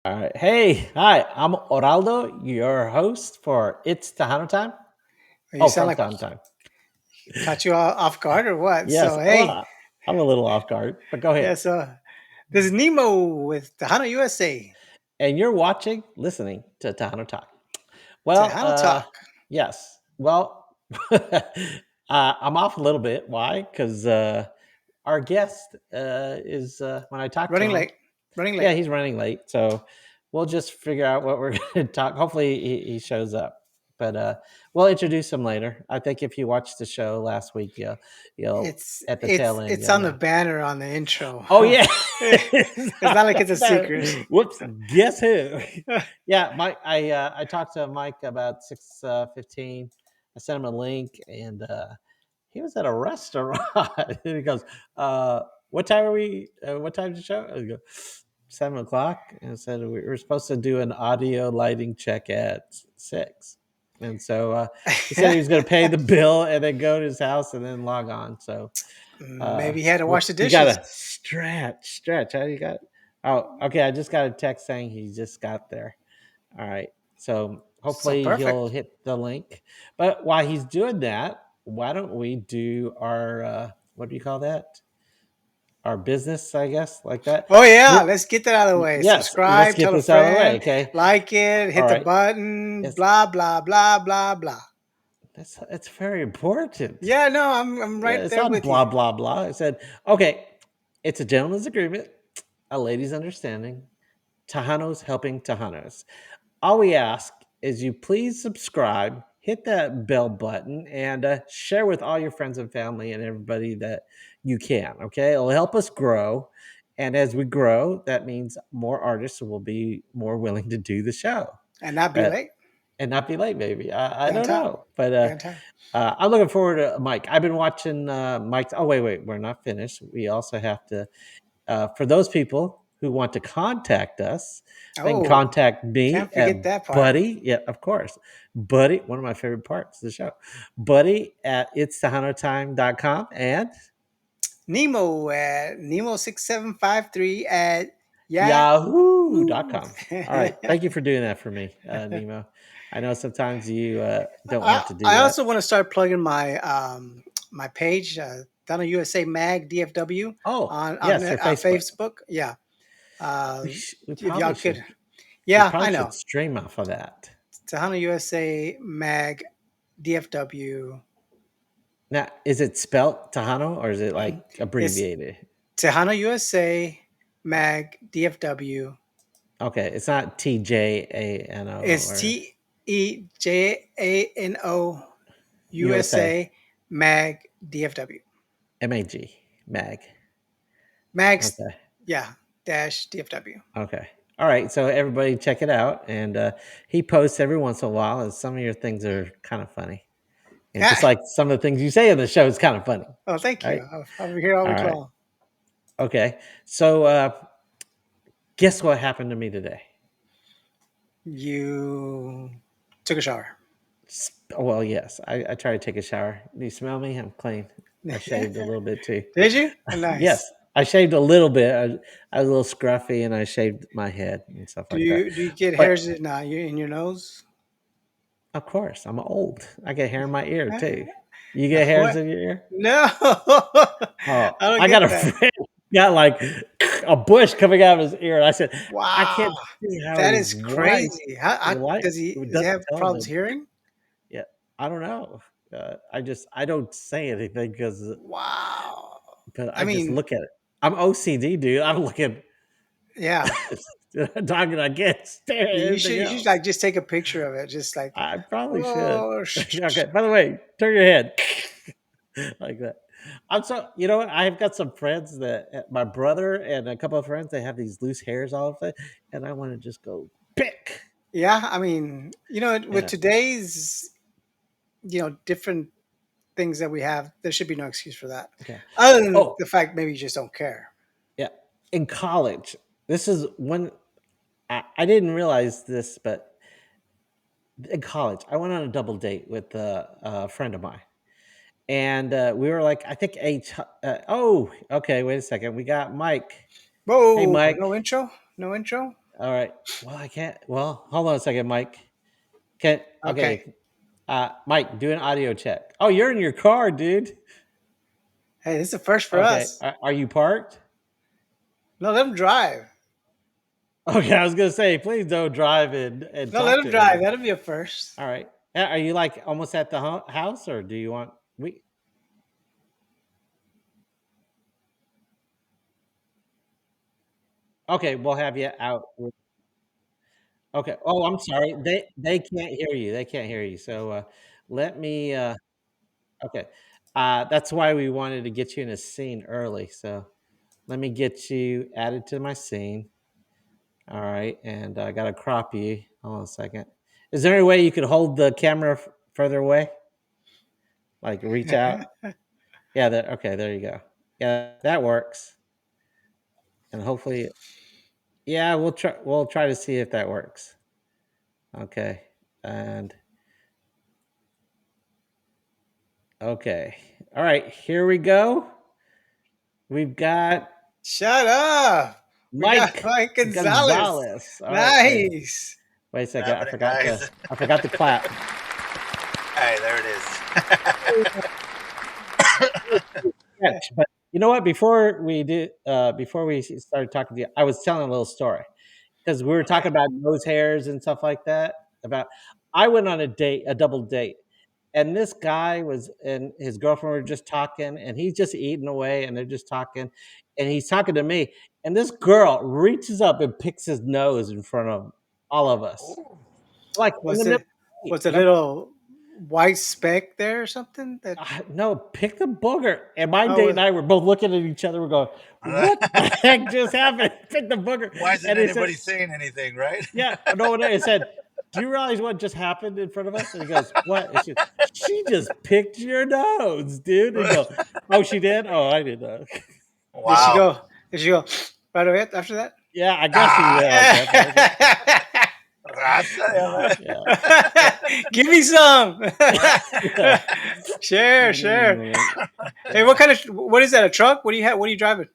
All right. Hey, hi. I'm Oraldo, your host for It's Tejano Time. You Oh, sound from like Tejano Time. caught you off guard or what? Yes. So hey, Well, I'm a little off guard, but go yeah. ahead. So this is Nemo with Tejano USA. And you're watching, listening to Tejano Talk. Well, Tejano Talk. yes. Well, I'm off a little bit. Why? Because our guest is when I talked to Running him. late. Running Yeah, late. he's running late, so we'll just figure out what we're going to talk. Hopefully, he shows up, but we'll introduce him later. I think if you watched the show last week, you'll It's at the it's tail end, it's you'll on the know. banner on the intro. Oh yeah, It's not like it's a secret. whoops! Guess who? Yeah, Mike. I talked to Mike about 6:15. I sent him a link, and he was at a restaurant. And he goes, "What time are we? What time's the show?" I go, 7 o'clock, and said we were supposed to do an audio lighting check at 6. And so he said he was going to pay the bill and then go to his house and then log on. So Maybe he had to wash the you got dishes. to stretch. How you got? Oh, okay. I just got a text saying he just got there. All right. So So hopefully he'll perfect. hit the link. But while he's doing that, why don't we do our what do you call that? Our business, I guess, like that. Oh yeah, let's get that out of the way. Yes, let's Subscribe, get tell a this out of the way. friend, Okay. like it, hit All the right. button, It's blah blah blah blah blah. it's very important. Yeah, no, I'm Yeah, right it's there not with you. blah blah blah. I said, okay, it's a gentleman's agreement, a lady's understanding. Tejano's helping Tejanos. All we ask is you please subscribe, hit that bell button, and share with all your friends and family and everybody that you can. Okay, it'll help us grow, and as we grow, that means more artists will be more willing to do the show. And not be But late. and not be late, maybe. I Be on don't time. know, but Be on time. I'm looking forward to Mike. I've been watching Mike's. Oh wait, we're not finished. We also have to for those people who want to contact us, they can Oh, contact me can't at forget that part. Buddy. Yeah, of course. Buddy, one of my favorite parts of the show. Buddy at ItsTejanoTime.com and Nemo6753 at Yahoo. Yahoo.com. All right. Thank you for doing that for me, Nemo. I know sometimes you don't I, want to do I that. also want to start plugging my page, Donna USA Mag DFW Oh, on yes, your Facebook. Facebook. Yeah. Uh, We if y'all probably could, should. We yeah, probably I should know. stream off of that. Tahana USA Mag DFW. Now, is it spelt Tejano or is it like It's abbreviated? Tahana USA Mag DFW. Okay, it's not TJANO It's or TEJANO USA USA Mag DFW. MAG Mag. Max, Okay, yeah, dash DFW. okay, all right. So everybody check it out, and he posts every once in a while, and some of your things are kind of funny, and just Ah, like some of the things you say in the show is kind of funny. oh, thank Right? you. I'll be here all All week right. long. Okay. So guess what happened to me today? You took a shower. Well, yes, I try to take a shower. Do you smell me? I'm clean. I shaved a little bit too. Did you? Oh, Yes, nice. I shaved a little bit. I was a little scruffy, and I shaved my head and stuff Do like that. you get But hairs in your nose? of course, I'm old. I get hair in my ear Eh, too. You get hairs What? in your ear? No, I Oh, don't I got get a that. friend who got like a bush coming out of his ear. And I said, I Wow, can't see how that he's is white. crazy. White. Does It he doesn't have tell problems them. hearing? Yeah, I don't know. I don't say anything because, Wow. but I I just mean, look at it. I'm OCD, dude. I'm looking. yeah. Talking, I can't stare at anything You should else. like just take a picture of it, just like I probably should. oh, Okay. By the way, turn your head like that. I'm so you know what? I've got some friends that my brother and a couple of friends they have these loose hairs all of it, and I want to just go pick. yeah. I mean, with Yeah. today's different things that we have, there should be no excuse for that, Okay. other than Oh the fact maybe you just don't care. yeah. In college, this is when I didn't realize this, but in college, I went on a double date with a friend of mine. And we were like, I think age. Oh, okay. Wait a second. We got Mike. Hey, Whoa, Mike. no intro, no intro. All right. Well, I can't. Well, hold on a second, Mike. Can Okay. okay. Mike, do an audio check. Oh, you're in your car, dude. Hey, this is a first for Okay. us. Are you parked? No, let him drive. Okay, I was gonna say, please don't drive and No, let talk him to drive. me. That'll be a first. All right. Are you like almost at the house, or do you want we? Okay, we'll have you out. Okay. Oh, I'm sorry. They can't hear you. They can't hear you. So let me. Okay. That's why we wanted to get you in a scene early. So let me get you added to my scene. All right, and I gotta crop you. Hold on a second. Is there any way you could hold the camera further away? Like reach out? Yeah. That. Okay. There you go. Yeah, that works. And hopefully, yeah, we'll try. We'll try to see if that works. Okay. And okay. All right. Here we go. We've got Shut up. We got Mike Mike Gonzalez. Gonzalez. All right. Wait. Nice. Wait a What's second. I happening, forgot to. guys? I forgot to clap. Hey, there it is. Sketch. But you know what? Before we started talking to you, I was telling a little story because we were Okay. talking about nose hairs and stuff like that. About I went on a date, a double date, and this guy was and his girlfriend were just talking, and he's just eating away, and they're just talking, and he's talking to me, and this girl reaches up and picks his nose in front of all of us, Ooh. like in the Was middle it of the date. was a little white speck there or something? That No, pick the booger. And my oh date and I were both looking at each other. We're going, "What the heck just happened?" Pick the booger. Why isn't And he said, anybody saying anything, right? "Yeah, no." And I said, "Do you realize what just happened in front of us?" And he goes, "What?" And she just picked your nose, dude. And go, "Oh, she did? Oh, I did not." did she Wow. go? Did she go right away after that? Yeah, I guess he Ah, did. I guess. raza, yeah, Yeah. Give me some. Yeah. Share, share. Mm, Hey, yeah. what is that? A truck? What do you have? What are you driving?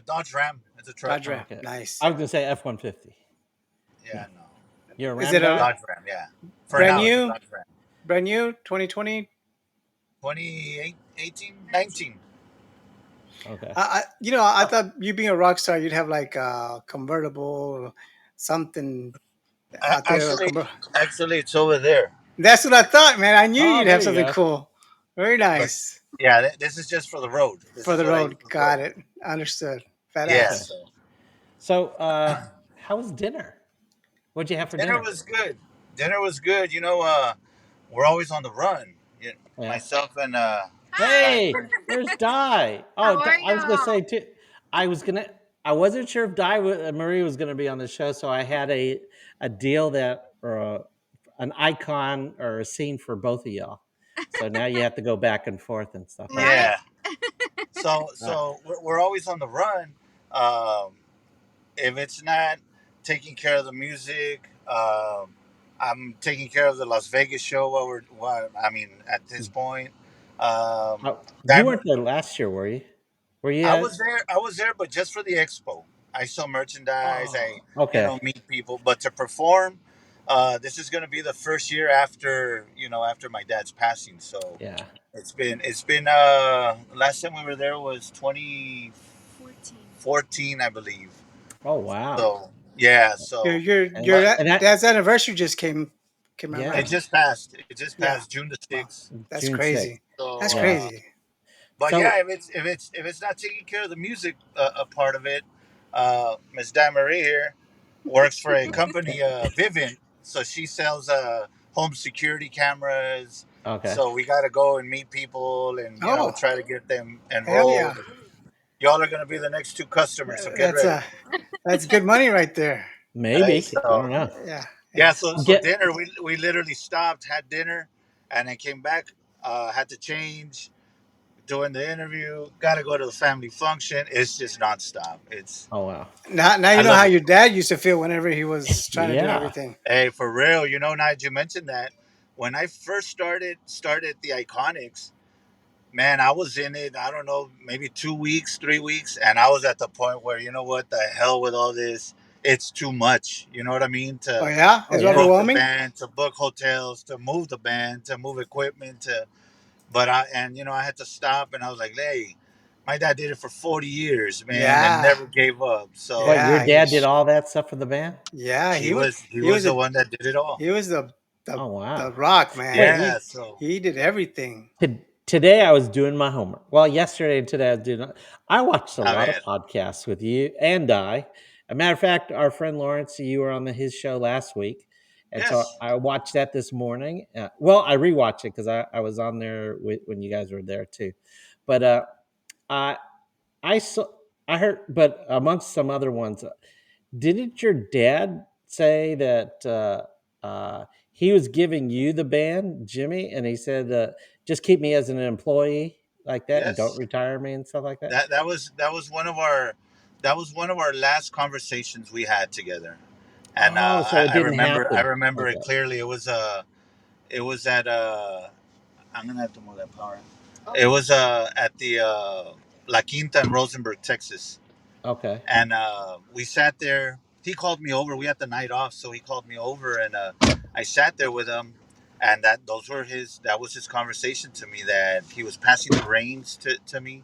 Dodge Ram. It's a truck. Dodge Ram. Okay. Nice. I was gonna say F-150. Yeah, no. You're a Is Ram it guy? a Dodge Ram, yeah. For brand now, it's a new? Dodge Ram. Brand new? 2020? 28, 18, 19. Okay. I thought you being a rock star, you'd have like a convertible, something out there. Actually, it's over there. That's what I thought, man. I knew Oh, you'd there have you something go. cool. Very But nice yeah, this is just for the road. This for is the what I use road. for the Got road. it. Understood. Yeah, Okay. Badass. so So, how was dinner? What'd you have for dinner dinner? was good. Dinner was good. We're always on the run. Yeah. Myself and my Hey, there's Di. Oh, How are I was gonna y'all? say too. I was gonna. I wasn't sure if Marie was gonna be on the show, so I had a deal that or an icon or a scene for both of y'all. So now you have to go back and forth and stuff like Right? that. yeah. So Uh, so we're always on the run. Um, if it's not taking care of the music, I'm taking care of the Las Vegas show. I mean, at this point, um, you that weren't there last year, were you? Were you I at? was there. I was there, but just for the expo. I sell merchandise. I Oh, okay. meet people, but to perform. This is going to be the first year after after my dad's passing. So Yeah. it's been last time we were there was 14. 2014, I believe. Oh, wow. So yeah, Your so your And but your and that. dad's anniversary just came out, it Yeah. right? just passed. It just Yeah. passed June the Wow. 6th. That's June 6th. crazy. That's So Yeah. crazy. but So yeah, if it's not taking care of the music a part of it, Miss Damarie here works for a company, Vivint, so she sells home security cameras. okay. So we got to go and meet people and Oh, try to get them hell yeah. enrolled. Y'all are gonna be the next two customers, so get That's ready. that's good money right there. Hey, Maybe I so don't know. Yeah. yeah, Yeah. so Get dinner we literally stopped, had dinner, and then came back. Had to change, doing the interview. Got to go to the family function. It's just nonstop. It's oh wow. Now I you know how love it. your dad used to feel whenever he was trying to do Yeah. everything. Hey, for real. Nige, you mentioned that when I first started the Iconiczz, man, I was in it. I don't know, maybe 2 weeks, 3 weeks, and I was at the point where, you know what, the hell with all this. it's too much. You know what I mean? Oh yeah, Oh it's yeah. Book the overwhelming. band, to book hotels, to move the band, to move equipment, to but I and I had to stop and I was like, hey, my dad did it for 40 years, man, and Yeah, never gave up. So What, your yeah, he dad did was. all that stuff for the band? Yeah, he he was was the a one that did it all. he was the Oh the wow. rock man. Wait, Yeah, so He did everything. today I was doing my homework. Well, yesterday and today I was doing. I watched a a lot of ver, podcasts with you and I. A matter of fact, our friend Lawrence, you were on his show last week, and so yes, I watched that this morning. Well, I rewatched it because I was on there when you guys were there too. But I I saw I heard, but amongst some other ones, didn't your dad say that he was giving you the band, Jimmy, and he said, "Just keep me as an employee like that, and don't yes. retire me and stuff like that." That was one of our last conversations we had together, and Oh, so it didn't I happen. remember it Okay. clearly. It was at I'm gonna have to move that power. It was at the La Quinta in Rosenberg, Texas, Okay. and we sat there. He called me over. We had the night off, so he called me over, and I sat there with him. And that was his conversation to me, that he was passing the reins to me,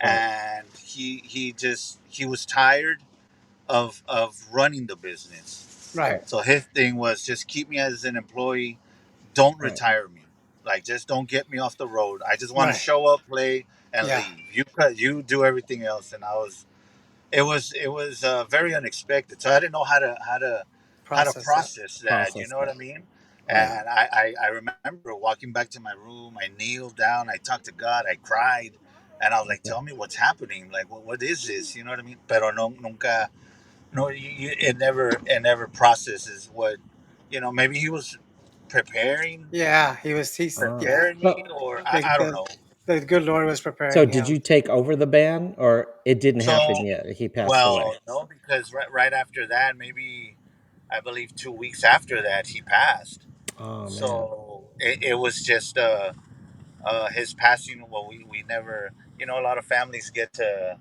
Right. and he was tired of running the business. Right, Right. So his thing was, just keep me as an employee, don't Right. retire me, like just don't get me off the road. I just want to right. show up, play, and Yeah, leave. You do everything else. And I was it was very unexpected, so I didn't know how to process that. process that. You Process know what that. I mean? Right. Yeah, And I remember walking back to my room. I kneeled down. I talked to God. I cried, and I was like, Okay. "Tell me what's happening. Like, what is this? You know what I mean?" Pero no, nunca, no, it never processes what, maybe he was preparing yeah. He's Oh. yeah. preparing me, So or The I don't the know. the good Lord was so preparing did him. you take over the band, or it didn't happen So, yet? He passed away. well, no, because right after that, maybe I believe 2 weeks after that, he passed. Oh man. So it was just his passing. Well, we never, a lot of families get to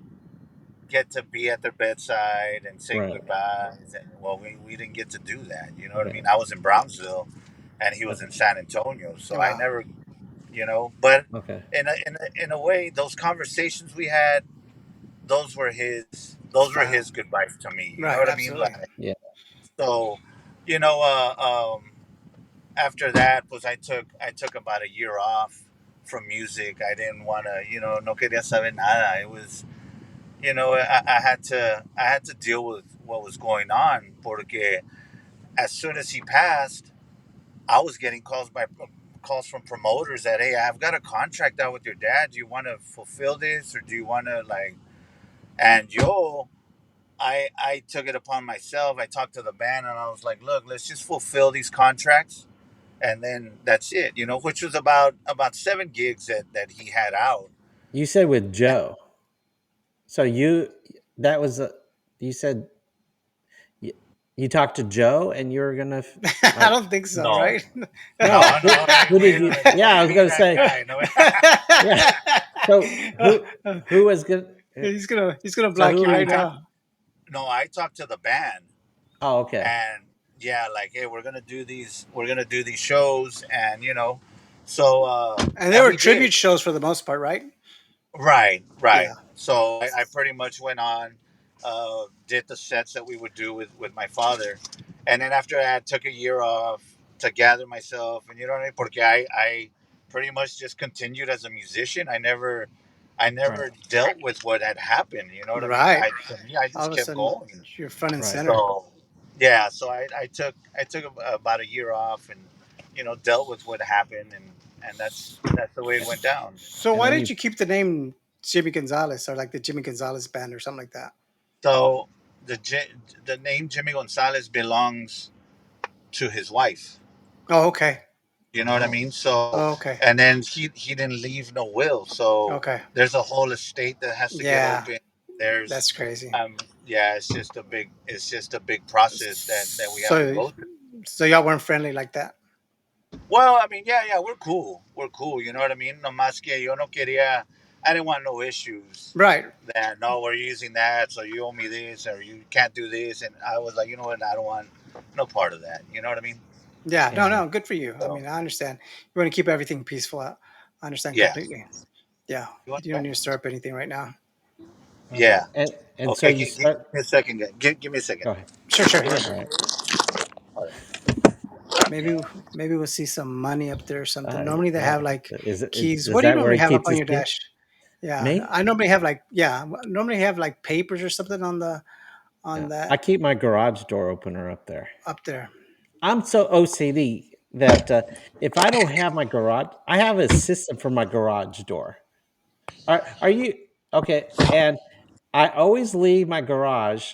be at their bedside and say Right. goodbyes. And, well, we didn't get to do that. You know what I Okay. mean? I was in Brownsville, and he was Okay. in San Antonio, so I Wow. never, But Okay. in a way, those conversations we had, those were Final. his goodbyes to me. You know Right. what I mean? Absolutely. Like, Yeah. so, you know, after that was I took about a year off from music. I didn't want to, no quería saber nada. It was, I had to deal with what was going on, porque as soon as he passed, I was getting calls from promoters that, hey, I've got a contract out with your dad. Do you want to fulfill this, or do you want to, like? And I took it upon myself. I talked to the band, and I was like, look, let's just fulfill these contracts, and then that's it. Which was about 7 gigs that he had out. You said with Joe. So that was a, you said you, you talked to Joe and you were gonna I like, don't think so. No, Right. no, no, who did wait, you? no, Yeah, I was be gonna that say, guy. No, yeah. So who was gonna? He's gonna So block who you were I you right talking? talked. now. No, I talked to the band, Oh, okay. and yeah, like, hey, we're gonna do these shows, and so And they and were we did. tribute shows for the most part, right? Right, right. Yeah. So I pretty much went on, did the sets that we would do with my father, and then after that, took a year off to gather myself, and you know what I mean. Porque I pretty much just continued as a musician. I Right. never dealt with what had happened. You know what I mean? Right. To me, I All just of a kept sudden, going. you're front and Right. center. So yeah, so I took about a year off, and dealt with what happened, and that's the way it went down. So And why then did you, you keep the name Jimmy Gonzalez or like the Jimmy Gonzalez band or something like that? So the name Jimmy Gonzalez belongs to his wife. Oh, okay. You know what I oh, mean? So, Oh, okay. and then he didn't leave no will. So Okay. there's a whole estate that has to get Yeah, open. There's that's crazy. yeah, it's just a big process that we have to So, go through. so y'all weren't friendly like that. Well, I mean, yeah, we're cool. We're cool. You know what I mean? No más que yo no quería. I didn't want no issues. Right. That no, we're using that, so you owe me this, or you can't do this, and I was like, you know what, I don't want no part of that. You know what I mean? Yeah. No, Yeah. no, good for you. I So mean, I understand. You want to keep everything peaceful. I understand yeah, completely. Yeah. you want You don't that? need to stir up anything right now. Okay. Yeah. And so Okay, you give start. me a second. Give me a second. Go ahead. Sure, sure. Give me a Yeah. All second. right. All right. Maybe maybe we'll see some money up there or something. Uh, Normally they uh, have like is keys. What do you that where normally he have up keeps on his your key? dash? Yeah, Me? I normally have like normally have like papers or something on the Yeah. on I that keep my garage door opener up there. up there. I'm so OCD that if I don't have my garage, I have a system for my garage door. Are you okay? And I always leave my garage,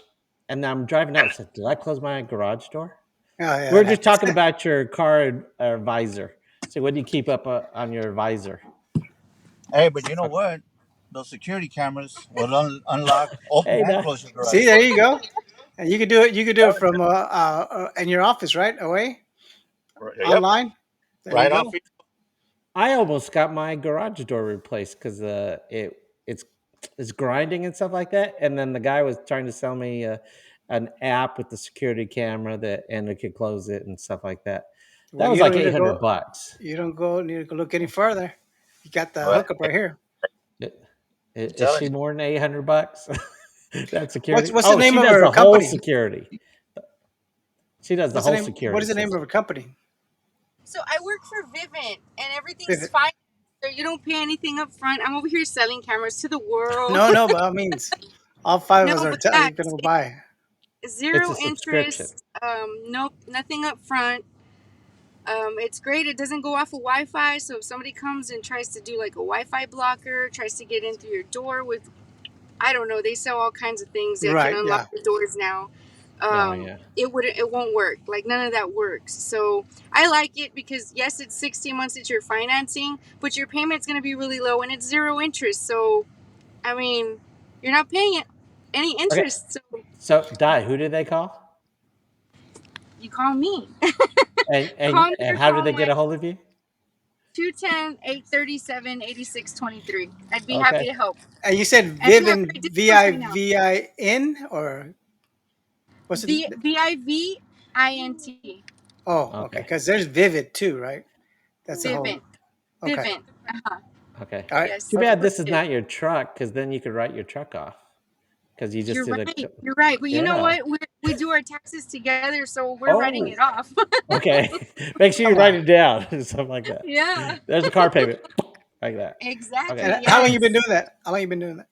and I'm driving out. So, did I close my garage door? Oh yeah, We are that just happens. talking about your car visor. So, what do you keep up on your visor? Hey, but you know Uh, what? Those security cameras will unlock, open, Hey, and now, close your garage See, there door. you go. And you could do it. You could do it Telling from in your office, right? Away you. Yep. online. There you Right off. go. I almost got my garage door replaced because it's it's grinding and stuff like that. And then the guy was trying to sell me an app with the security camera that and it could close it and stuff like that. Well, That was you don't like need eight to hundred go. bucks. You don't go need to go look any further. You got the Right. hookup right here. I'm Is telling she you. more than 800 bucks? That What's security. what's the Oh, name she of does her the whole company? security. She does the What's the whole name? What security is the name of system. her company? So I work for Vivint, and everything's Vivid. fine. So you don't pay anything up front. I'm over here selling cameras to the world. No, no, by all means, all five of No, us are but yeah, gonna buy. it's It's a zero subscription. interest. No, nothing up front. It's great. It doesn't go off of Wi-Fi. So if somebody comes and tries to do like a Wi-Fi blocker, tries to get in through your door with, I don't know, they sell all kinds of things that can Right. unlock Yeah. the doors now. Oh yeah. It won't work. Like none of that works. So I like it because yes, it's 16 months that you're financing, but your payment's going to be really low and it's zero interest. So I mean, you're not paying it any Okay. interest. So So, Di, who did they call? you call me. And Call me or how did call they get my a hold of you? 210-837-8623. I'd be happy Okay. to help. And you said And we have Vivin great V discounts I right now. V I N or what's it? Vivint. Oh, okay. Okay. Because there's Vivid too, right? That's a whole. Vivint. Okay. Vivint. Uh-huh. Okay. All right. Yes, Too Perfect. bad super this is good. not your truck, because then you could write your truck off. Because you just You're did a. right. You're right. But you know Yeah. what? We do our taxes together, so we're writing Oh. it off. Okay. Make sure you Come write on. it down, something like that. Yeah, There's a car payment, like that. Okay. And exactly. how long you been Yes. doing that? How long you been doing that?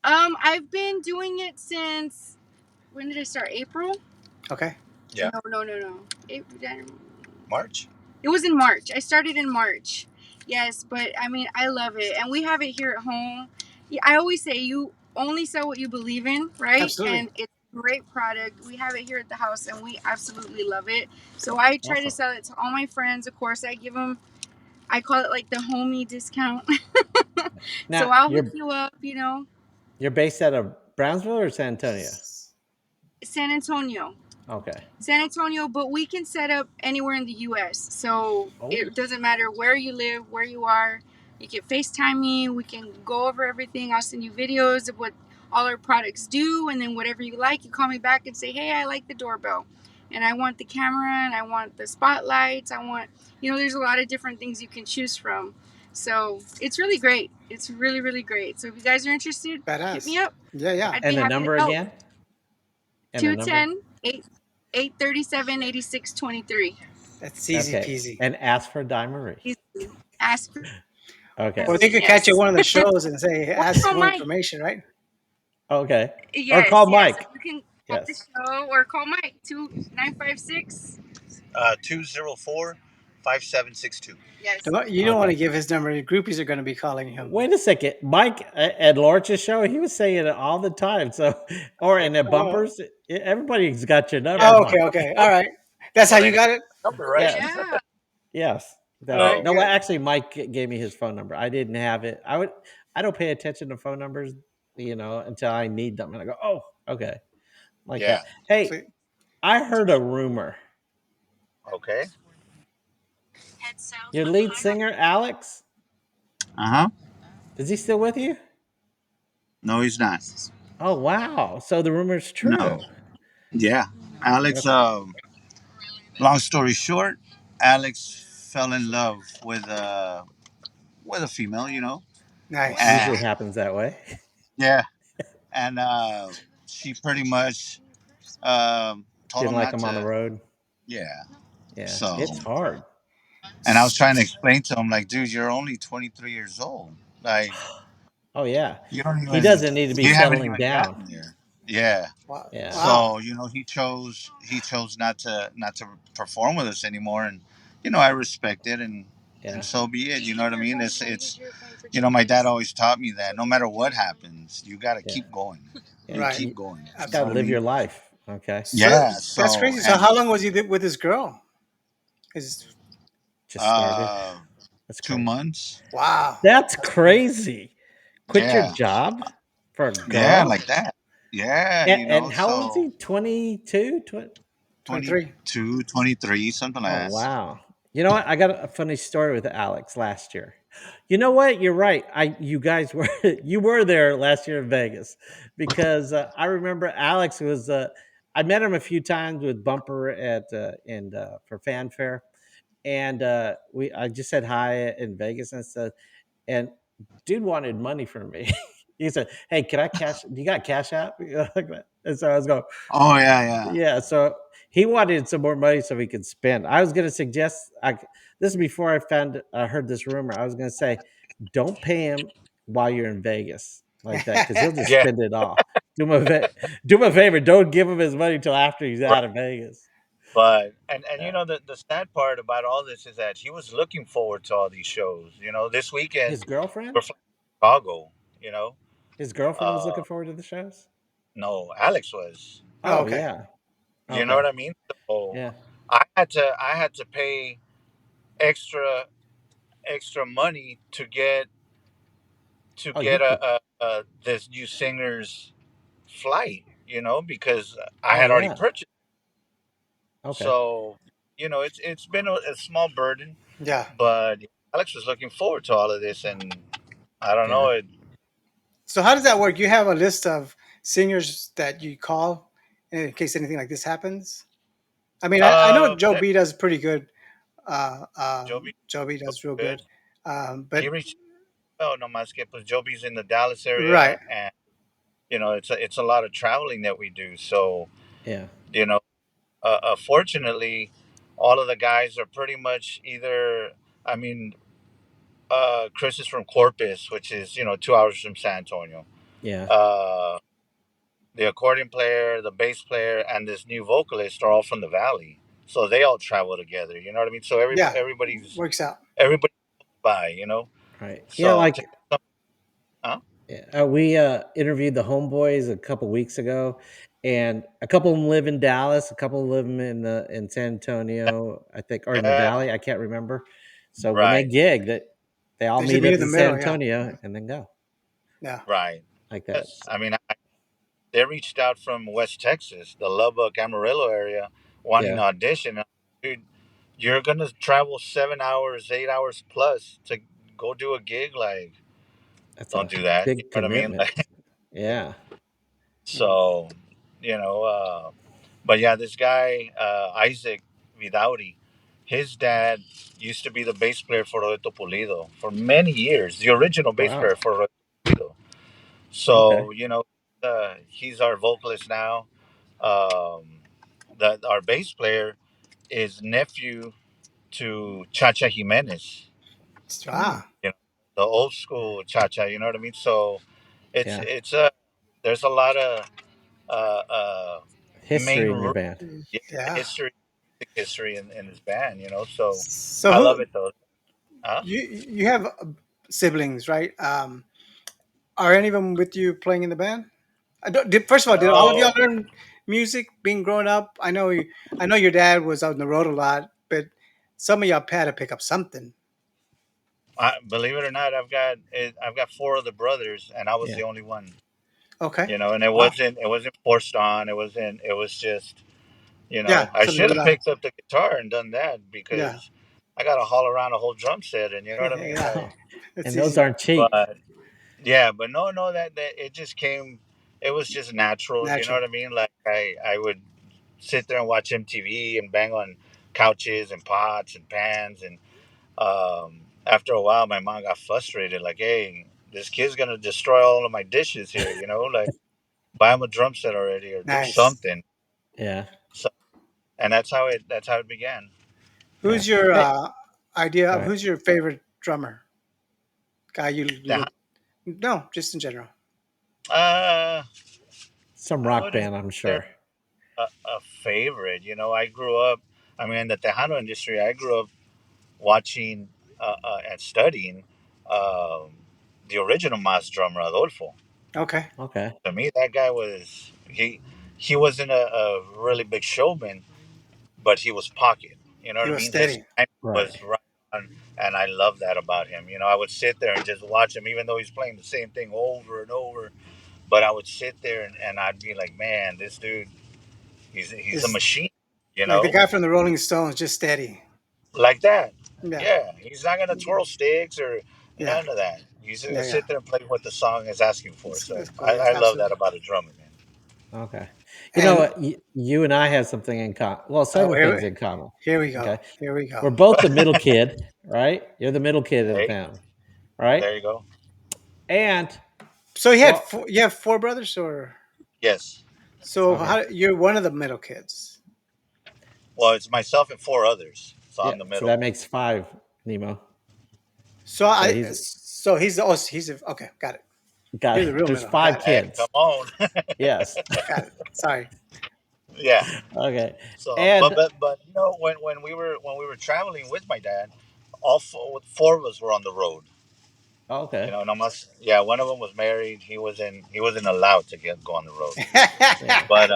I've been doing it since when did I start? April? Okay. Yeah. No. March. It was in March. I started in March. Yes, but I mean, I love it, and we have it here at home. Yeah, I always say you only sell what you believe in, right? Absolutely. And it's a great product. We have it here at the house, and we absolutely love it. So I try to Awesome. sell it to all my friends. Of course, I give them. I call it like the homie discount. So Now I'll hook you up. you're based out of Brownsville or San Antonio? San Antonio. Okay. San Antonio, but we can set up anywhere in the U.S. So Oh. it doesn't matter where you live, where you are. You can FaceTime me. We can go over everything. I'll send you videos of what all our products do. And then whatever you like, you call me back and say, hey, I like the doorbell. And I want the camera and I want the spotlights. I want, there's a lot of different things you can choose from. So it's really great. It's really, really great. So if you guys are interested, hit me Badass. up. Yeah. Yeah. I'd be And the happy to number help. again? And the number? 210 837 8623. That's easy Okay. peasy. And ask for Di Marie. Ask for Okay. Or they me, could catch you at yes. one of the shows and say, Or ask call more Mike. information, right? Okay. Or Yes, call yes. Mike. You can call the Yes. show or call Mike 2956. 204-5762. Yes. You don't want to Okay. give his number. Your groupies are going to be calling him. Wait a second. Mike at Lorch's show, he was saying it all the time. So, or in the Oh, bumpers, everybody's got your number, oh, okay. Mike. Okay. All right. That's how Well, they you got got it? the number right. Yes. Yeah. Yes. All That's right. So no. Well, Good. actually, Mike gave me his phone number. I didn't have it. I don't pay attention to phone numbers, until I need them, and I go, oh, okay, like yeah. that. Hey, Sweet. I heard a rumor. Okay. Your lead singer, Alex, Uh huh. Is he still with you? No, he's not. Oh wow! So the rumor's No. true. Yeah, Alex. Okay. Long story short, Alex fell in love with a female. Well, Nice. And usually happens that way. yeah, and she pretty much told Didn't him like not him on the to. road. Yeah. Yeah, So, it's hard. and I was trying to explain to him, like, dude, you're only 23 years old. Like, Oh yeah, you don't he even, doesn't need to be you haven't settling even down. gotten there. Yeah. Wow. Yeah, Wow. So, he chose not to perform with us anymore, and I respect it, and yeah, so be it. You know what I mean? It's my dad always taught me that no matter what happens, you got to yeah, keep going. yeah. You Right. keep going. You know Gotta what I Absolutely. live your mean? life. Okay, So Yeah. that's So, crazy. So and how long was he with this girl? Is just started. uh, That's two crazy. months. wow. That's That's crazy. crazy. Quit your Yeah. job for a Yeah, girl. like that. Yeah, And how old is so he? 22? 23. 22, 23, something like Oh that. wow. You know what? I got a funny story with Alex last year. You know what? You're right. You guys were you were there last year in Vegas because I remember Alex was I met him a few times with Bumper at and for Fanfare, and we I just said hi in Vegas and stuff, and dude wanted money from me. He said, "Hey, can I cash? Do you got Cash App?" Like that. And so I was going, Oh yeah, yeah. yeah, so he wanted some more money so he could spend. I was going to suggest, this is before I heard this rumor. I was going to say, don't pay him while you're in Vegas like that because he'll just Yeah, spend it all. Do him a favor. Don't give him his money until after he's right. out of Vegas. But Yeah. the sad part about all this is that he was looking forward to all these shows. This weekend His girlfriend, we're flying to Chicago. You know, his girlfriend was uh, looking forward to the shows. no, Alex was. Oh, Oh okay. yeah. You know Okay. what I mean? So Yeah. I had to pay extra extra money to Oh, you get could. a this new singer's flight. Because I Oh had already yeah. purchased. Okay. So, it's been a small burden, Yeah. but Alex was looking forward to all of this, and I don't Yeah. know. So how does that work? You have a list of singers that you call in case anything like this happens? I mean, I know Joe That B does pretty good. Joby, Joe B does real good. good. But He reached. Oh no, my skip was Joby's in the Dallas right. area, and it's a lot of traveling that we do. So Yeah. you know, fortunately, all of the guys are pretty much either. I mean, Chris is from Corpus, which is 2 hours from San Antonio. Yeah. Uh, the accordion player, the bass player, and this new vocalist are all from the valley, so they all travel together. You know what I mean? So Yeah. Works out. everybody by. Right. Yeah. So Like huh? yeah, we interviewed the homeboys a couple weeks ago, and a couple of them live in Dallas, a couple live in San Antonio, I think, or in the Yeah, Valley. I can't remember. So when they right, gig, that they all They should meet be up in the in San middle. Yeah. Antonio and then go Yeah. right. like that. Yes, I mean they reached out from West Texas, the Lubbock, Amarillo area, wanting Yeah, to audition. Dude, you're gonna travel 7 hours, 8 hours plus to go do a gig. Like, that's don't a do that. You big know what I mean? commitment. Yeah, So, you know, but yeah, this guy Isaac Vidauri, his dad used to be the bass player for Roberto Pulido for many years, the original bass wow. player for Roberto Pulido. Okay, So, he's our vocalist now. Um, that our bass player is nephew to Chacha Jimenez, hmm. Ah. you know, the old school Chacha. You know what I mean? So it's Yeah, it's there's a lot of uh, uh, main history in your root, band. yeah, Yeah. history in his band. So So I love who it though. Huh? you have siblings, right? Are any of them with you playing in the band? First of all, did all of y'all No, learn music being grown up? I know your dad was out on the road a lot, but some of y'all had to pick up something. believe it or not, I've got four other brothers, and I was Yeah, the only one. Okay. And it Wow. wasn't forced on. It was just Yeah. I Something should you have like. picked up the guitar and done that Yeah. because I got to haul around a whole drum set, and you know what I mean, Yeah. like. It's and those easy. aren't cheap. But Yeah, but no, that it just came. It was just natural. You know Natural. what I mean? Like I would sit there and watch MTV and bang on couches and pots and pans, and after a while, my mom got frustrated. Like, hey, this kid's gonna destroy all of my dishes here. You know, like buy him a drum set already or do Nice. something. Yeah. So, and that's how it began. Yeah. Who's your Hey, idea go of ahead. who's your favorite drummer? Guy you The- look no, just in general. Uh, Some I rock wouldn't band, I'm say sure. a favorite. You know, I grew up. I mean, in the Tejano industry, I grew up watching and studying um, the original Mas drummer Adolfo. Okay. Okay. To me, that guy was he wasn't a really big showman, but he was pocket. You know He what I was mean? His steady. timing Right. was right on, and I love that about him. You know, I would sit there and just watch him, even though he's playing the same thing over and over. But I would sit there and I'd be like, man, this dude, he's a Is machine. You like the know, guy from the Rolling Stones, just steady. like that. Yeah. Yeah, he's not gonna twirl sticks or Yeah. none of that. He's gonna Yeah. Yeah. sit there and play what the song is asking for. So It's cool. I, Yeah. I love that Absolutely. about a drummer, man. Okay. You know And what? You and I have something in common. Well, oh, several things in common. here we go. Okay. Here we go. We're both the middle kid, right? You're the middle kid of the Hey, family, right? there you go. And So well, you have four brothers, or Yes. so okay. how you're one of the middle kids. Well, it's myself and four others. So Yeah. I'm the So middle. that makes five, Nemo. So So I he's so he's the oh he's the, okay, got it. got You're the real there's middle. five Got it. Hey, come kids. on. Yes. Got it. Sorry. Yeah. Okay. So, but And but but you know, when we were traveling with my dad, all four of us were on the road. You okay. know, no más. Yeah, one of them was married. He wasn't allowed to go on the road. Yeah. But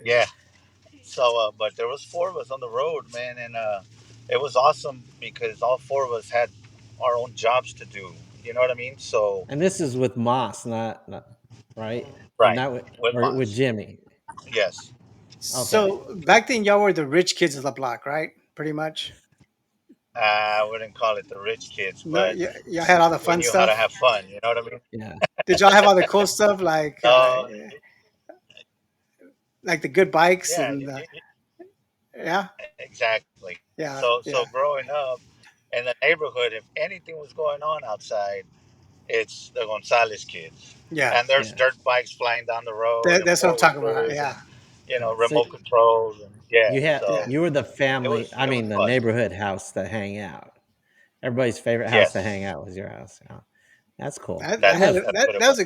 yeah. So, but there was four of us on the road, man, and it was awesome because all four of us had our own jobs to do. You know what I mean? So, And this is with Moss, not right, and right, not with with or with Moss. Jimmy. Yes. Okay. So back then y'all were the rich kids of the block, right? Pretty much. I wouldn't call it the rich kids, No, but y'all had all the we fun knew how to stuff. have fun. You know what I mean? Yeah. Did y'all have all the cool stuff No, like the good bikes yeah, and yeah, exactly. yeah, So yeah, growing up in the neighborhood, if anything was going on outside, it's the Gonzalez kids, yeah. and there's Yeah. dirt bikes flying down the road and That's what I'm four talking about. wheelers and Yeah. So remote controls and yeah. Yeah. So you were the it family. was I it was mean, the fun. neighborhood house to hang out. Everybody's favorite house to Yes, hang out was your house. Yeah. That's cool. I I had that's have. that's what it that was.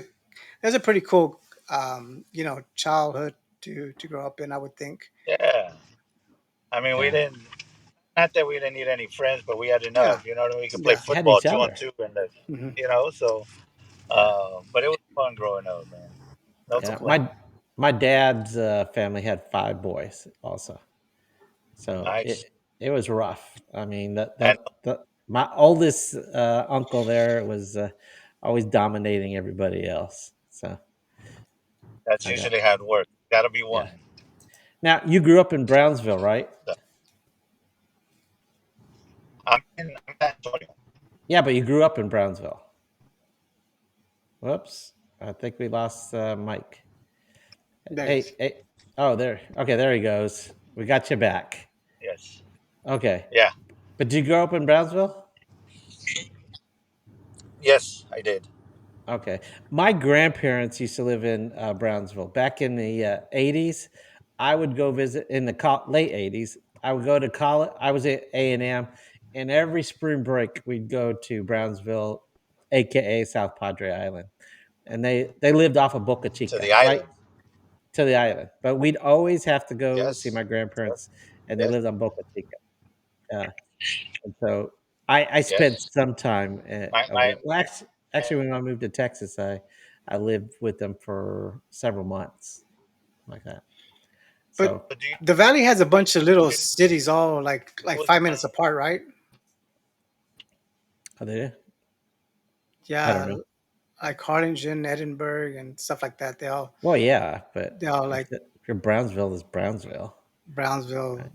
was a pretty cool childhood to grow up in, I would think. Yeah, I mean we Yeah. didn't. Not that we didn't need any friends, but we had Yeah. enough. You know what I mean? We could play Yeah. Had football each two on other. two, and Hmm. so. Yeah. But it was fun growing up, man. No That's Yeah. cool. complaint. My dad's family had five boys also. So Nice. it was rough. I mean And the my oldest uncle there was always dominating everybody else. So that's I got usually how it works. Got to be yeah. one. Now you grew up in Brownsville, right? So, I'm in San Antonio. Yeah, but you grew up in Brownsville. Whoops. I think we lost Mike. There it Hey, is. hey. Oh, there. Okay, there he goes. We got you back. Yes. Okay. Yeah. But did you grow up in Brownsville? Yes, I did. Okay. My grandparents used to live in Brownsville. Back in the 80s, I would go visit in the late 80s. I would go to college. I was at A&M, and every spring break, we'd go to Brownsville, aka South Padre Island. And they lived off of Boca To Chica, the right island. to the island. But we'd always have to go see Yes. my grandparents, and they Yes. lived on Boca Chica. And so I spent Yes. some time My over my there. Well, actually, when I moved to Texas, I lived with them for several months, like that. But So, do you the valley has a bunch of little know cities all who like was the 5 minutes apart, right? are they? I don't Yeah, know. like Harlingen, Edinburgh, and stuff like that. Well, yeah, but They all if, like if you're Brownsville, is Brownsville. Brownsville, Right?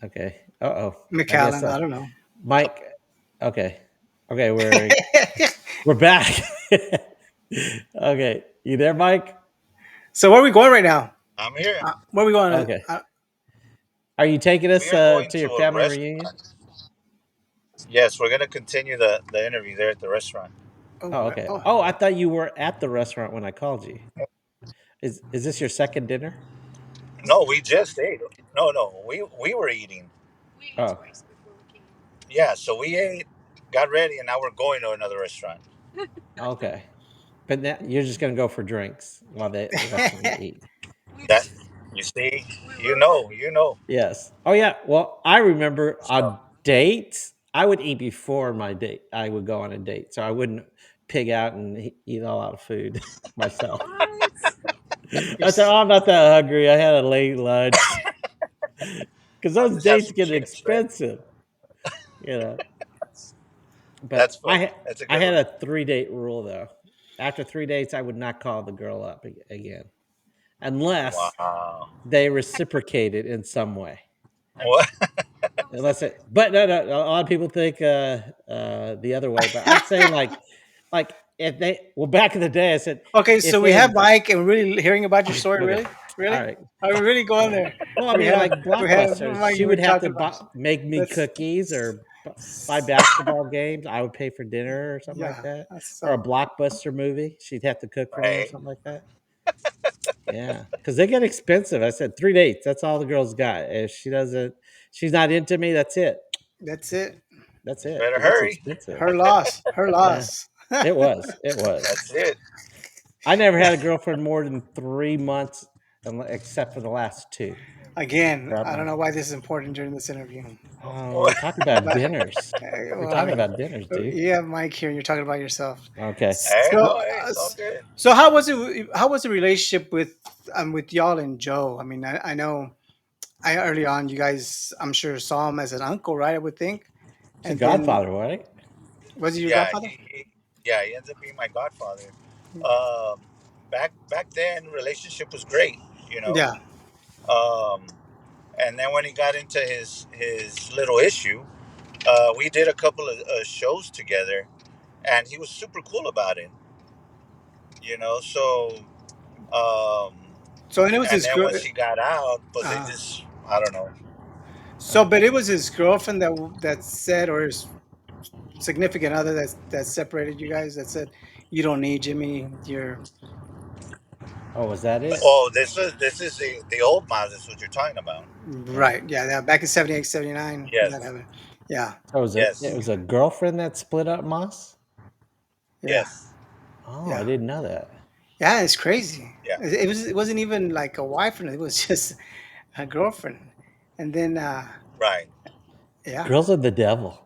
Okay. Uh oh. I guess McAllen. I don't know. so Mike. Okay. Okay. We're back. Okay, you there, Mike? So where are we going right now? I'm here. Where are we going? Okay. Are you taking We us are going to your to a family restaurant. reunion? Yes, we're gonna continue the interview there at the restaurant. Oh, okay. Oh, I thought you were at the restaurant when I called you. Is this your second dinner? No, we just ate. No, we were eating. We ate Oh, twice before we came. Yeah, so we ate, got ready, and now we're going to another restaurant. okay. But now you're just gonna go for drinks while the rest of them eat. We That you see, we were you know. Yes. Oh yeah. Well, I remember So on dates, I would eat before my date. I would go on a date, so I wouldn't pig out and eat a lot of food myself. what? I said, "Oh, I'm not that hungry. I had a late lunch." Because I'll those just have dates some get chips, right? expensive, you know. That's But funny. That's a I good had one. a 3 date rule though. After 3 dates, I would not call the girl up again unless Wow. they reciprocated in some way. What? What was the Unless it, but no, no, a lot of people think the other way. But I'm saying like if they, well, back in the day, I said Okay, if so we they have had, Mike, and we're really hearing about your story. okay, Really, all really, right, are we really going yeah. there? Well, I mean, like We have Blockbuster, Mike. she You were would have talking to about. make me Let's. cookies or buy basketball games. I would pay for dinner or something like Yeah. that, or a So Blockbuster movie. She'd have to cook for me or Right. something like that. Yeah, because they get expensive. I said 3 dates. That's all the girls got. If she doesn't, she's not into me. That's it. that's it. That's it. Better It gets hurry. expensive. Her loss. Her Yeah, loss. it was. It was. That's it. I never had a girlfriend more than 3 months, except for the last two. Again, Throughout I my, don't know why this is important during this interview, oh, we're talking about but dinners. We're well, I talking mean, about dinners, dude. you have Mike here, and you're talking about yourself. Okay. Hey, So, no, hey, it's all good. so how was it? How was the relationship with y'all and Joe? I mean, I know I early on you guys, I'm sure saw him as an uncle, right? I would think, It's a and then Godfather, right? was he your Yeah, godfather? yeah, he ends up being my godfather. Um, back then, relationship was great, you know. Yeah. Um, and then when he got into his little issue, we did a couple of shows together, and he was super cool about it, you know. So, um, So and it was and his then girl. once he got out, but they Uh, just, I don't know. so, but it was his girlfriend that said, or his significant other that separated you guys. That said, you don't need Jimmy. You're Oh, was that it? Oh, this is the old Maz. Is what you're talking about. Yeah. right. Yeah. Yeah. Back in 78, 79. That Yes, happened. Yeah. Oh, it yes, was a girlfriend that split up Moss? Yeah. yes, Oh, I Yeah. didn't know that. Yeah. It's crazy. yeah. It wasn't even like a wife, and it was just a girlfriend. And then Right. yeah. Girls are the devil.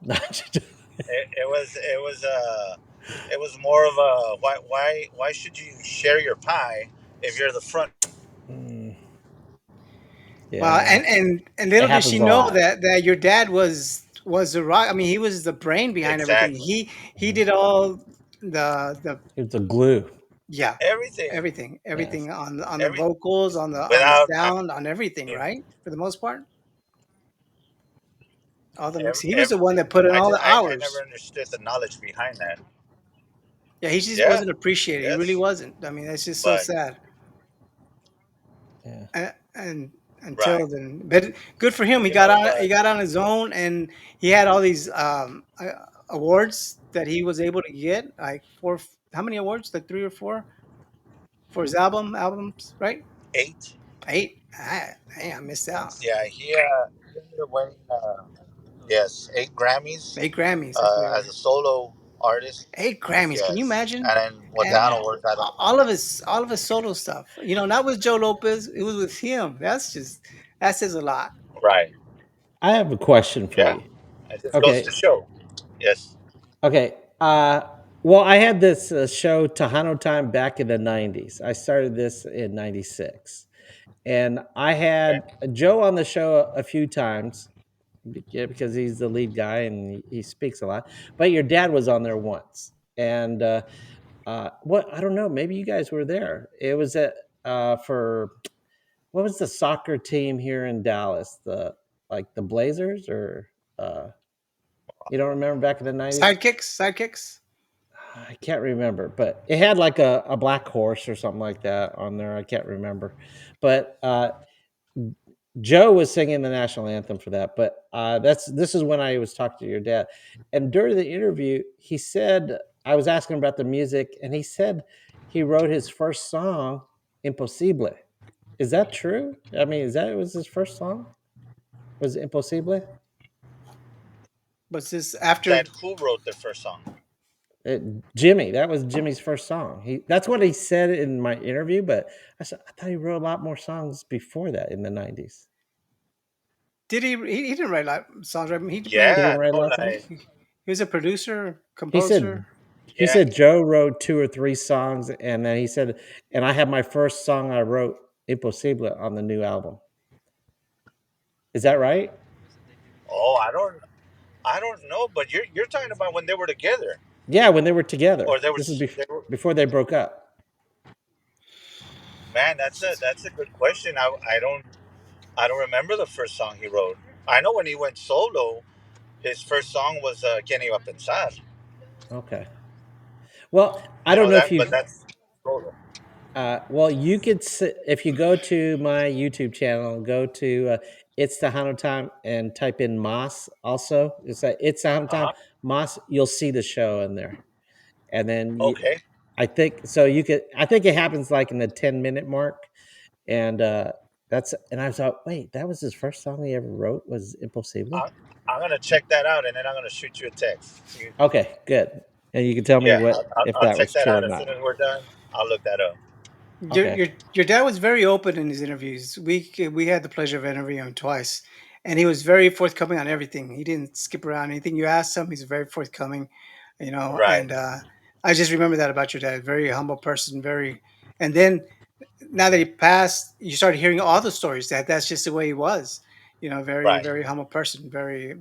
It was more of a why should you share your pie if you're the front? Mm, Well, yeah, and it little did she happens a know lot. that your dad was the rock. I mean, he was the brain behind everything. Exactly. He did all the It's a glue. yeah, Everything. Yes. everything on the Every vocals, on the without I sound, on everything, mean, right? For the most part, all the mix. He was the one everything. that put in all the I never hours. understood the knowledge behind that. Yeah, he just Yeah. wasn't appreciated. He really Yes. wasn't. I mean, that's just so But sad. Yeah. And until right. then, but good for him. You know. He But got on his own, and he had all these awards that he was able to get. Like four, how many awards? Like three or four for his albums, right? 8. Eight. Hey, I missed out. Yeah. He ended up winning. Yes, 8 Grammys 8 Grammys. That's what it was. as a solo artist. 8 Grammys. Can you Yes, imagine? and then what And Dano worked out. all of his solo stuff. You know, not with Joe Lopez. It was with him. That says a lot. Right. I have a question for Yeah. you. It just goes to Okay. show. Yes. Okay. Well, I had this show Tejano Time back in the 90s. I started this in 96. And I Okay. had Joe on the show a few times, yeah, because he's the lead guy and he speaks a lot. But your dad was on there once. And what, I don't know, maybe you guys were there. It was for, what was the soccer team here in Dallas? The Blazers, or uh, you don't remember back in the 90s? Sidekicks. I can't remember, but it had like a black horse or something like that on there. I can't remember, but Joe was singing the national anthem for that. But this is when I was talking to your dad, and during the interview, he said I was asking about the music, and he said he wrote his first song, "Imposible." Is that true? I mean, is that was his first song? Was it "Imposible"? Was this after? That who wrote the first song? It, Jimmy, that was Jimmy's first song. That's what he said in my interview. But I said I thought he wrote a lot more songs before that in the '90s. Did he? He didn't write songs, right? He He made. didn't Yeah, write a no, lot of songs. like He was a producer, He composer. said he yeah. said Joe wrote 2 or 3 songs, and then he said, and I have my first song I wrote, "Imposible," on the new album. Is that right? Oh, I don't know, but you're talking about when they were together, Yeah, when they were together. or they were This is they were. before they broke up. Man, that's a good question. I don't remember the first song he wrote. I know when he went solo, his first song was "Quién iba a pensar." Okay. Well, I You don't know know if that, but you've that's solo. well, you could if you go to my YouTube channel, go to It's Tejano Time and type in Moss. Also, it's like It's Tejano Uh Time huh. Moss. You'll see the show in there, and then Okay. I think so. You could. I think it happens like in the 10-minute mark, and that's. And I thought, wait, that was his first song he ever wrote was "Imposible." I, I'm gonna check that out, and then I'm gonna shoot you a text. Okay, good. And you can tell me Yeah, what if I'll that check was that true or out as not. soon as we're done. I'll look that up. Your Okay. your your dad was very open in his interviews. We had the pleasure of interviewing him twice, and he was very forthcoming on everything. He didn't skip around anything you asked him. He's very forthcoming, you know. Right. And I just remember that about your dad. Very humble person. Very, and then now that he passed, you started hearing all the stories that that's just the way he was. You know, Right. very humble person. Very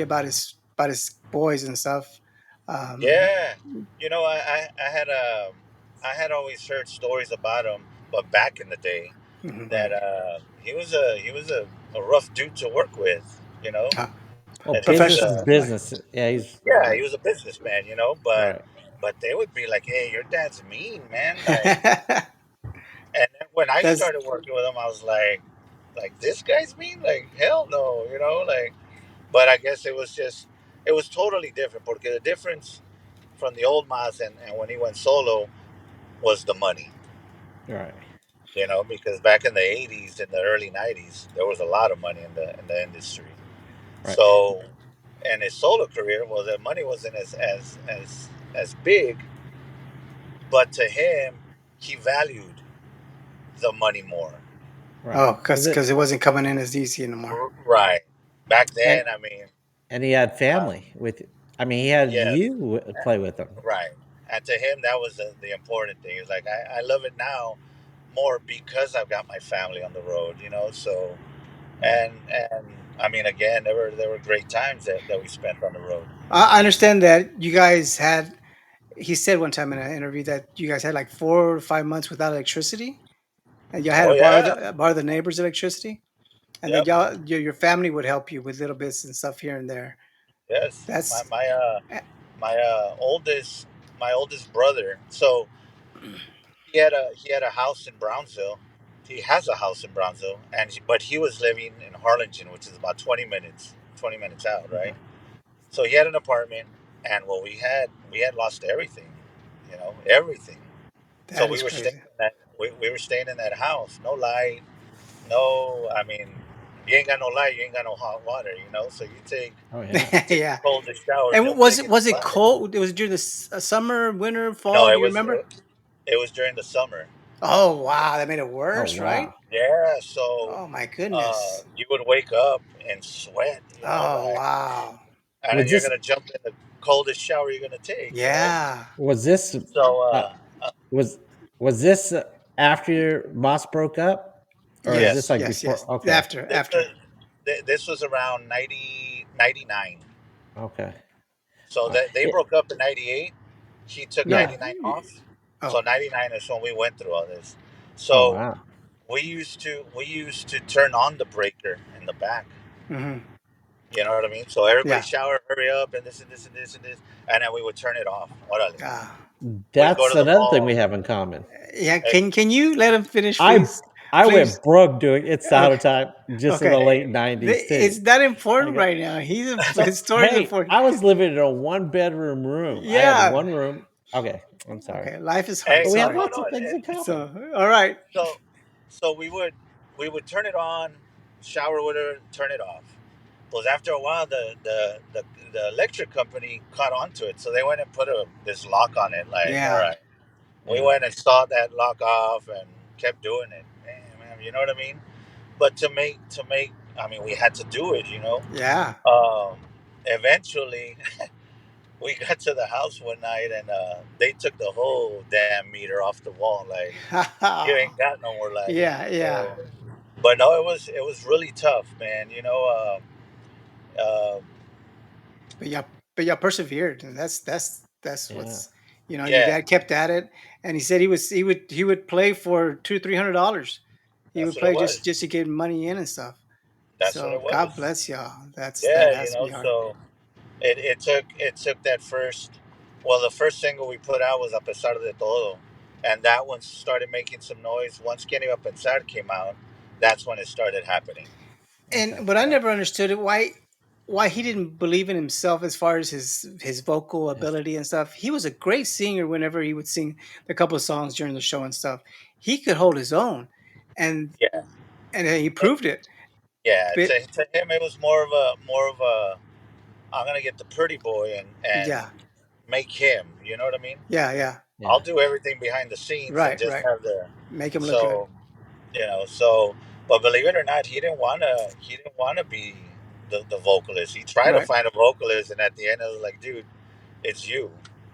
about his boys and stuff. Um, Yeah. You know, I had always heard stories about him, but back in the day, mhm. that he was a rough dude to work with. You know, Uh, Well, and he was business is Professional. business. Yeah, he's yeah, he was a businessman. You know, right. but they would be like, "Hey, your dad's mean, man." Like, and then when I That's started working with him, I was like this guy's mean? Like, hell no, you know, like. But I guess it was totally different. Porque the difference from the old Mas and when he went solo was the money. Right. You know, because back in the '80s and the early '90s, there was a lot of money in the industry. Right. So, and his solo career, well, the money wasn't as big, but to him, he valued the money more. Right. oh, Because because it wasn't coming in as easy anymore. Right. Back and then, I mean, and he had uh, family with. I mean, he had yes, you play with him. right. And to him, that was the important thing. It's like I love it now more because I've got my family on the road, you know. So Right. and I mean, again, there were great times that we spent on the road. I understand that you guys had. He said one time in an interview that you guys had like 4 or 5 months without electricity, and y'all had Oh to yeah, borrow the neighbors' electricity, and then yep, your family would help you with little bits and stuff here and there. yes. That's My my oldest brother. So he had a house in Brownsville. He has a house in Brownsville, but he was living in Harlingen, which is about 20 minutes out, Okay. right? So he had an apartment, and well, we had lost everything, you know, everything. So that is crazy. we were staying in that house, no light, no. I mean, you ain't got no light, you ain't got no hot water, you know. So Oh yeah. you take the Yeah. coldest showers And you'll take in was your it life. cold? It was during the summer, winter, No, fall. Do you remember? it was during the summer. Oh wow, that made it Oh worse, right? wow. Yeah, so Oh my goodness. you would wake up and sweat, you know, Oh like, wow. and then Was you're this gonna jump in the coldest shower you're gonna take, you know. Yeah. was this So uh, was was this after Moss broke up, or is this Yes. yes, like Yes. before? Yes. Okay. After. this After. was this was around 99. Okay. So that they Yeah. broke up in '98. He took Yeah. No. '99 off. Oh. So '99 is when we went through all this. Oh So wow. we used to turn on the breaker in the back. Hmm. You know what I mean? So everybody Yeah. shower, hurry up, and this and this and this and this, and then we would turn it off. Orale. Ah. We'd go to That's the another thing we mall. have in common. Yeah. Hey, Can you let him finish, I please? I Please. went broke doing It's Okay. Time just in the Okay. late '90s too. It's not I important got right now. He's a so his story's hey, important. I was living in a one-bedroom room. I had Yeah. one room. Okay, I'm sorry, Okay. Life is hard. hey, but we no, had Sorry. no, lots no. of things in common. So, all right. So, so we would turn it on, shower with her, turn it off. Because after a while, the electric company caught on to it, so they went and put this lock on it. Like, all Yeah. right, we Yeah, went and saw that lock off and kept doing it. Man, you know what I mean? But I mean, we had to do it. Yeah. Eventually, we got to the house one night and they took the whole damn meter off the wall. Like, you ain't got no more light. Yeah. Yeah. So, but no, it was really tough, man. Uh, But yeah, but yeah, persevered, and that's yeah, what's your yeah, dad kept at it, and he said he would play for $200-300. He that's would what it play was. just to get money in and stuff. That's what it So God was. bless y'all. That Yeah, has to be hard. so it took that first. Well, the first single we put out was "A Pesar de Todo," and that one started making some noise. Once "Kenny A Pensar" came out, that's when it started happening. okay, And but I never understood it why he didn't believe in himself as far as his vocal yes, ability and stuff. He was a great singer whenever he would sing a couple of songs during the show and stuff. He could hold his own, and Yeah, and he it, proved it. yeah. But To him, it was more of a. I'm gonna get the pretty boy and yeah, make him. You know what I mean? yeah, yeah. I'll yeah, do everything behind the scenes and Right, just right. have the. Make him look good. So so, but believe it or not, he didn't wanna be the vocalist. He tried to Right. find a vocalist, and at the end, I was like, dude, it's you.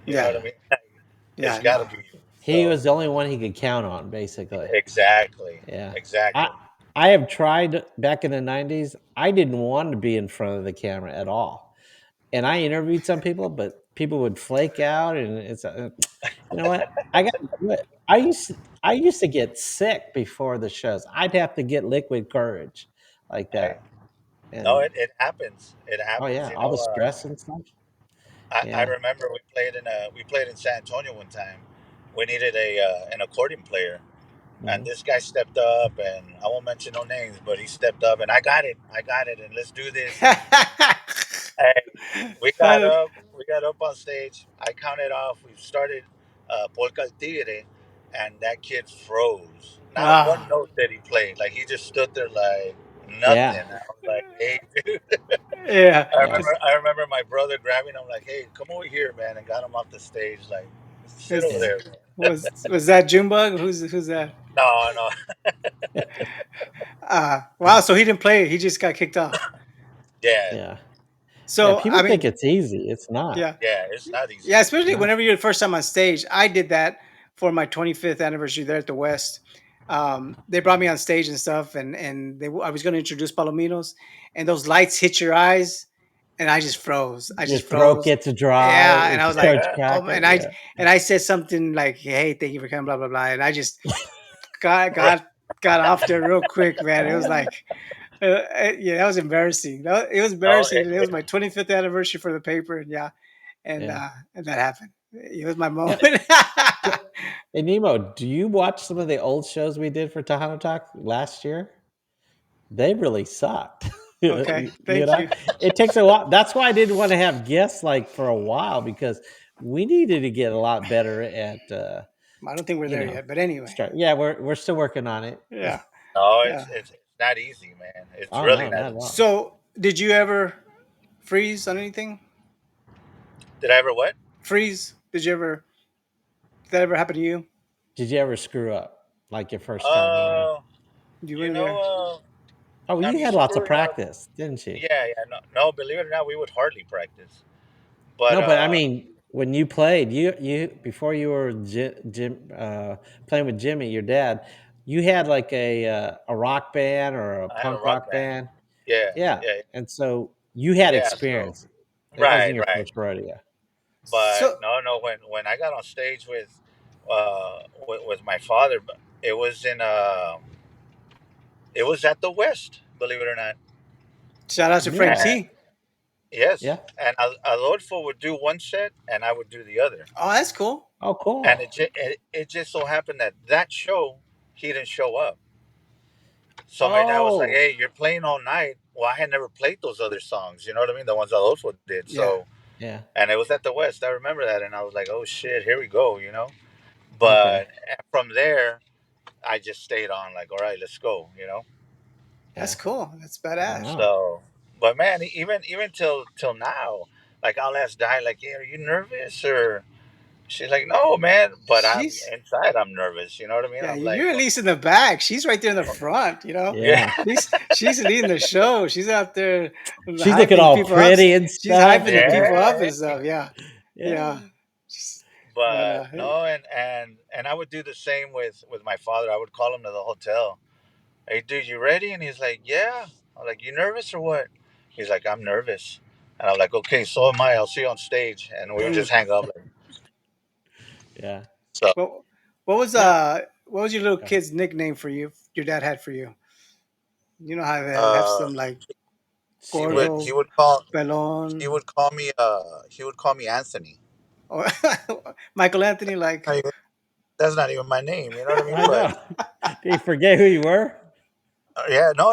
You know what I Yeah. yeah. mean? It's Yeah, got to no. be you. He So was the only one he could count on, basically. exactly, Yeah. I exactly. I have tried back in the '90s. I didn't want to be in front of the camera at all, and I interviewed some people, but people would flake out, and you know what? I got to do it. I used to get sick before the shows. I'd have to get liquid courage like Hey, that, no, and it happens. It oh happens. yeah, all the stress and stuff. I Yeah. remember we played in San Antonio one time. We needed an accordion player, and Mhm. this guy stepped up, and I won't mention no names, but he stepped up, and I got it, and let's do this. And hey, we got I up, we got up on stage. I counted off. We started Polka el Tigre, and that kid froze. Not one ah, note that he played. Like he just stood there like nothing. Yeah. I was like, "Hey, dude." yeah. I Yeah. remember, I remember my brother grabbing him like, "Hey, come over here, man," and got him off the stage. Like, sit over Is Yeah. there, man. was that Junebug? Who's that? No, no, Wow. So he didn't play it. He just got kicked off. yeah, Yeah. Yeah. So I People think mean, it's easy. It's not. yeah, yeah. It's not easy. yeah. Especially No. whenever you're the first time on stage. I did that for my 25th anniversary there at the West. They brought me on stage and stuff, and I was going to introduce Palominos, and those lights hit your eyes, and I just froze. I Your just throat froze. gets dry. Yeah, and It I was like, starts Yeah, oh, cracking. and I Yeah. and I said something like, "Hey, thank you for coming," blah blah blah, and I just got right. got got off there real quick, man. It was like, yeah, that was embarrassing. It was No, embarrassing. It was my 25th anniversary for the paper, and yeah, Yeah. and that happened. It was my Yeah. moment. So, hey Nemo, do you watch some of the old shows we did for Tejano Talk last year? They really sucked. Okay, You thank know, you. it takes a while. That's why I didn't want to have guests like for a while because we needed to get a lot better at I don't think we're you there know yet, but anyway, start. Yeah, we're still working on it. yeah, no. It's yeah. it's it's not easy, man. It's Oh really no, not not at easy. all. So, did you ever freeze on anything? Did I ever what? Freeze? Did that ever happen to you? Did you ever screw up like your first time on? Uh, You you were know, there. Oh, I you mean, had lots of screwing up. practice, didn't you? Yeah, yeah. No, no. Believe it or not, we would hardly practice. But No, but I mean, when you played, you before you were playing with Jimmy, your dad, you had like a rock band or a I had a punk rock rock band. band, Yeah, yeah, yeah, and so you had yeah. So experience. It wasn't right, your right. first rodeo. But So, no, no. When I got on stage with my father, but it was at the West. Believe it or not. shout out to Frank Really? And T. Yes, Yeah. and Adolfo would do one set, and I would do the other. Oh, that's cool. Oh, And cool. it just so happened that that show he didn't show up. So my dad was like, Oh, "Hey, you're playing all night." Well, I had never played those other songs. You know what I mean? The ones Adolfo did. Yeah. So, yeah. and it was at the West. I remember that, and I was like, "Oh shit, here we go." You know. Okay. But from there, I just stayed on. Like, all right, let's go. You know. That's Yeah. cool. That's badass. Wow. So, but man, even till now, like I'll ask Di, like, "Yeah, are you nervous?" Or she's like, "No, man." But I'm She's inside, I'm nervous. You know what I mean? Yeah, I'm like, you're at least in the back. She's right there in the front, you know. yeah, Yeah. She's leading the show. She's out there She's looking hyping all people up. pretty and She's stuff. hyping the And people up yeah. and stuff. Yeah. Yeah. yeah. But But hey, no, and I would do the same with my father. I would call him to the hotel. Hey, dude, you ready? And he's like, yeah. I'm like, you nervous or what? He's like, I'm nervous. And I'm like, okay, so am I. I'll see you on stage. And we would mm. just hang up. Like, Yeah. so Well, Now, what was your little go ahead. kid's nickname for you? Your dad had for you. You know how they have uh, some like he would Squid. he gordo, would call he pelon, would call me he would call me Anthony. or Michael Anthony. Like, Not even- That's not even my name. You know what I mean? I But know. Did you forget who you were? yeah, no,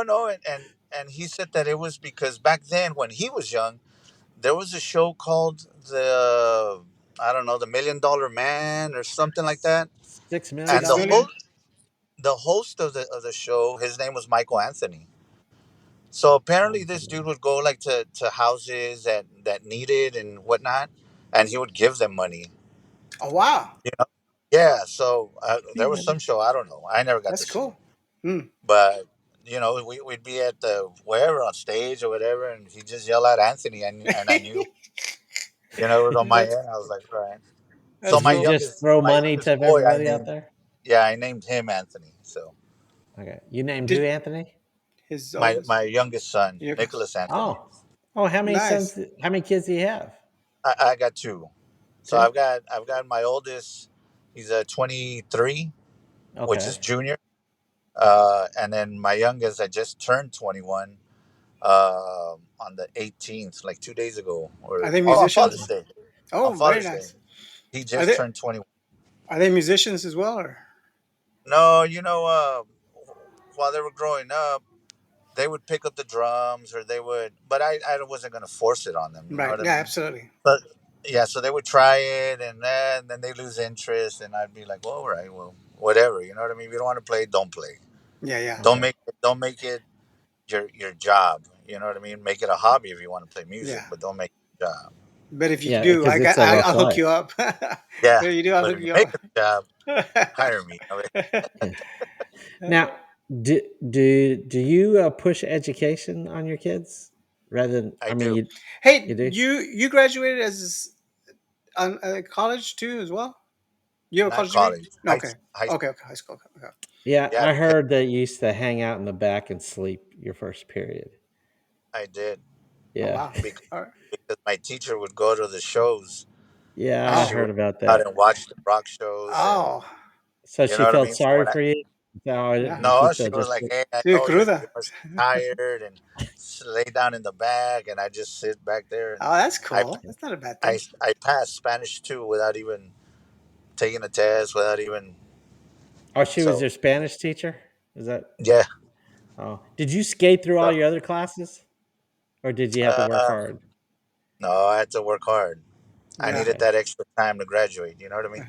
and he said that it was because back then when he was young, there was a show called the I don't know, the $1 Million Man or something like that, Six million and 6 million. dollars. the host of the show, his name was Michael Anthony. So apparently, this dude Anthony. would go like to houses that needed and whatnot, and he would give them money. Oh wow, You know? Yeah. So there was some Yeah. show I don't know. I never got that's to see, cool. Hmm. but we'd be at the wherever on stage or whatever, and he just yell out Anthony, and I knew, it was on my that's end. I was like, all right. So that's Did you cool. just throw my money youngest to boy, everybody out there? I named him Anthony. So Okay. You named who, Did Anthony? his my oldest? youngest son, Youngest. Nicholas Anthony. Oh. Oh, how many Nice. sons? How many kids do you have? I got two. So Two. I've got my oldest. He's a 23, which is Okay. junior. And then my youngest, I just turned 21 on the 18th, like 2 days ago, Are or they on Father's musicians? Day. On Oh, very Father's Day, nice. he Are just they turned 21. are they musicians as well, or No, while they were growing up, they would pick up the drums, or they would, but I wasn't gonna force it on them. You know right? what I Yeah, mean? absolutely. But yeah, so they would try it, and then they lose interest, and I'd be like, well, all right, well, whatever. You know what I mean? If you don't want to play, don't play. Yeah, yeah, Okay. Don't make it your job. You know what I mean? Make it a hobby if you want to play music, yeah. but don't make it a job. But if you Yeah, do, because it's a rough I'll hook you life. up. Yeah, If you do, I'll but hook if you you make up. it a job, hire me. I mean, Now, do do you push education on your kids rather than? I I mean, do. you Hey, do. you graduated as on college too as well. You have a Not college degree? college, Okay, high okay, school. okay. High school. Okay. Yeah, Yeah, I because heard that you used to hang out in the back and sleep your first period. I did Oh Yeah, wow. because, All right. because my teacher would go to the shows, yeah, and I Oh, she would heard about go out that. and watch the rock shows, and oh, So you she know what I felt mean. So sorry when for you. No, yeah. did she no, she feel was just? like, "Hey, I Sí, know you cruda. must be tired," and lay down in the back, and I just sit back there, and Oh, that's I cool. That's not a bad I thing. I passed Spanish too without even taking a test, without even Oh, she was so your Spanish teacher. Is that? yeah. Oh, did you skate through all So, your other classes, or did you have to work uh, hard? no, I had to work hard. I Yeah. needed Okay. that extra time to graduate. You know what I mean?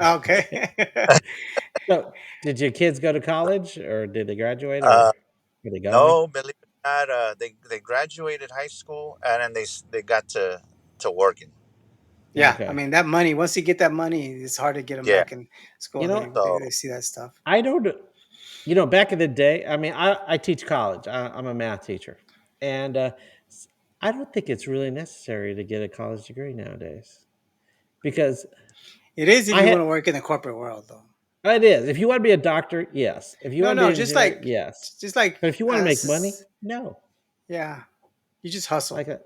Okay. So, did your kids go to college, or did they graduate, or Uh, are they going? no, believe it or not, they graduated high school, and then they got to working. Yeah, I Okay. mean that money. Once you get that money, it's hard to get them Yeah. back in school. You They know, they, So they see that stuff. I don't. Back in the day, I mean, I teach college. I'm a math teacher, and I don't think it's really necessary to get a college degree nowadays because It is if I you had. want to work in the corporate world, though. It is. If you want to be a doctor, yes. If you No, want to be no, an engineer, yes. just like But if you want to make money, no. yeah, you just hustle. Like a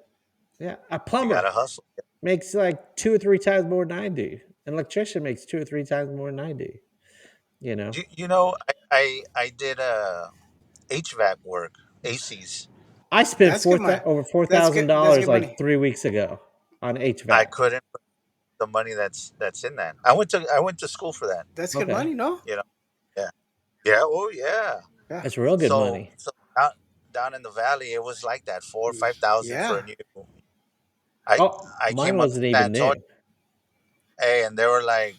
you gotta plumber hustle. makes like 2 or 3 times more than I do. An electrician makes 2 or 3 times more than I do. You know. You know, I did HVAC work, ACs. I spent That's good money. over four That's thousand good. That's dollars good money. like 3 weeks ago on I HVAC. couldn't put the money that's in that. I went to school for that. That's good Okay, money, no? You know. Yeah. Yeah. Oh yeah. Yeah. that's real good So money. down in the valley, it was like that 4 or 5 thousand for Yeah. a new. I Oh, I mine came up to wasn't San even Antonio, new. hey, and they were like,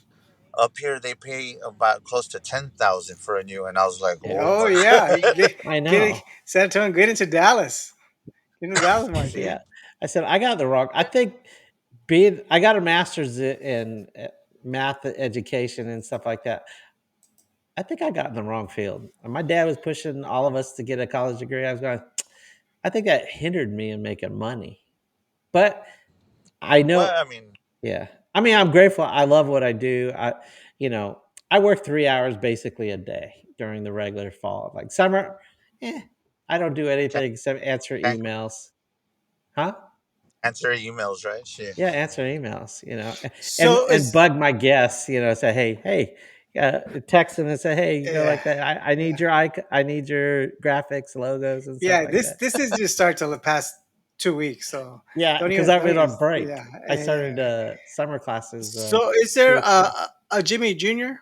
up here they pay about close to 10,000 for a new, and I was like, Yeah, oh Oh my yeah. god. I Get it, know. San Antonio, get into Dallas. Get into Dallas market. Yeah, I said I got the wrong. I think being I got a master's in math education and stuff like that. I think I got in the wrong field. And my dad was pushing all of us to get a college degree. I was going. I think that hindered me in making money. But I know, Well, I mean, yeah. I mean, I'm grateful. I love what I do. You know, I work 3 hours basically a day during the regular fall. Like summer, I don't do can't, anything except answer can't emails. Huh? answer emails, right? Shit. Yeah, answer emails. So And is bug my guests. Say, hey, text them and say, hey, yeah, like that. I need your I need your graphics, logos, and stuff yeah. like This that. this is just start till the past 2 weeks. So Yeah, don't because even I've don't been even on break. yeah I yeah. started summer classes So is 2 there weeks ago. a Jimmy Jr.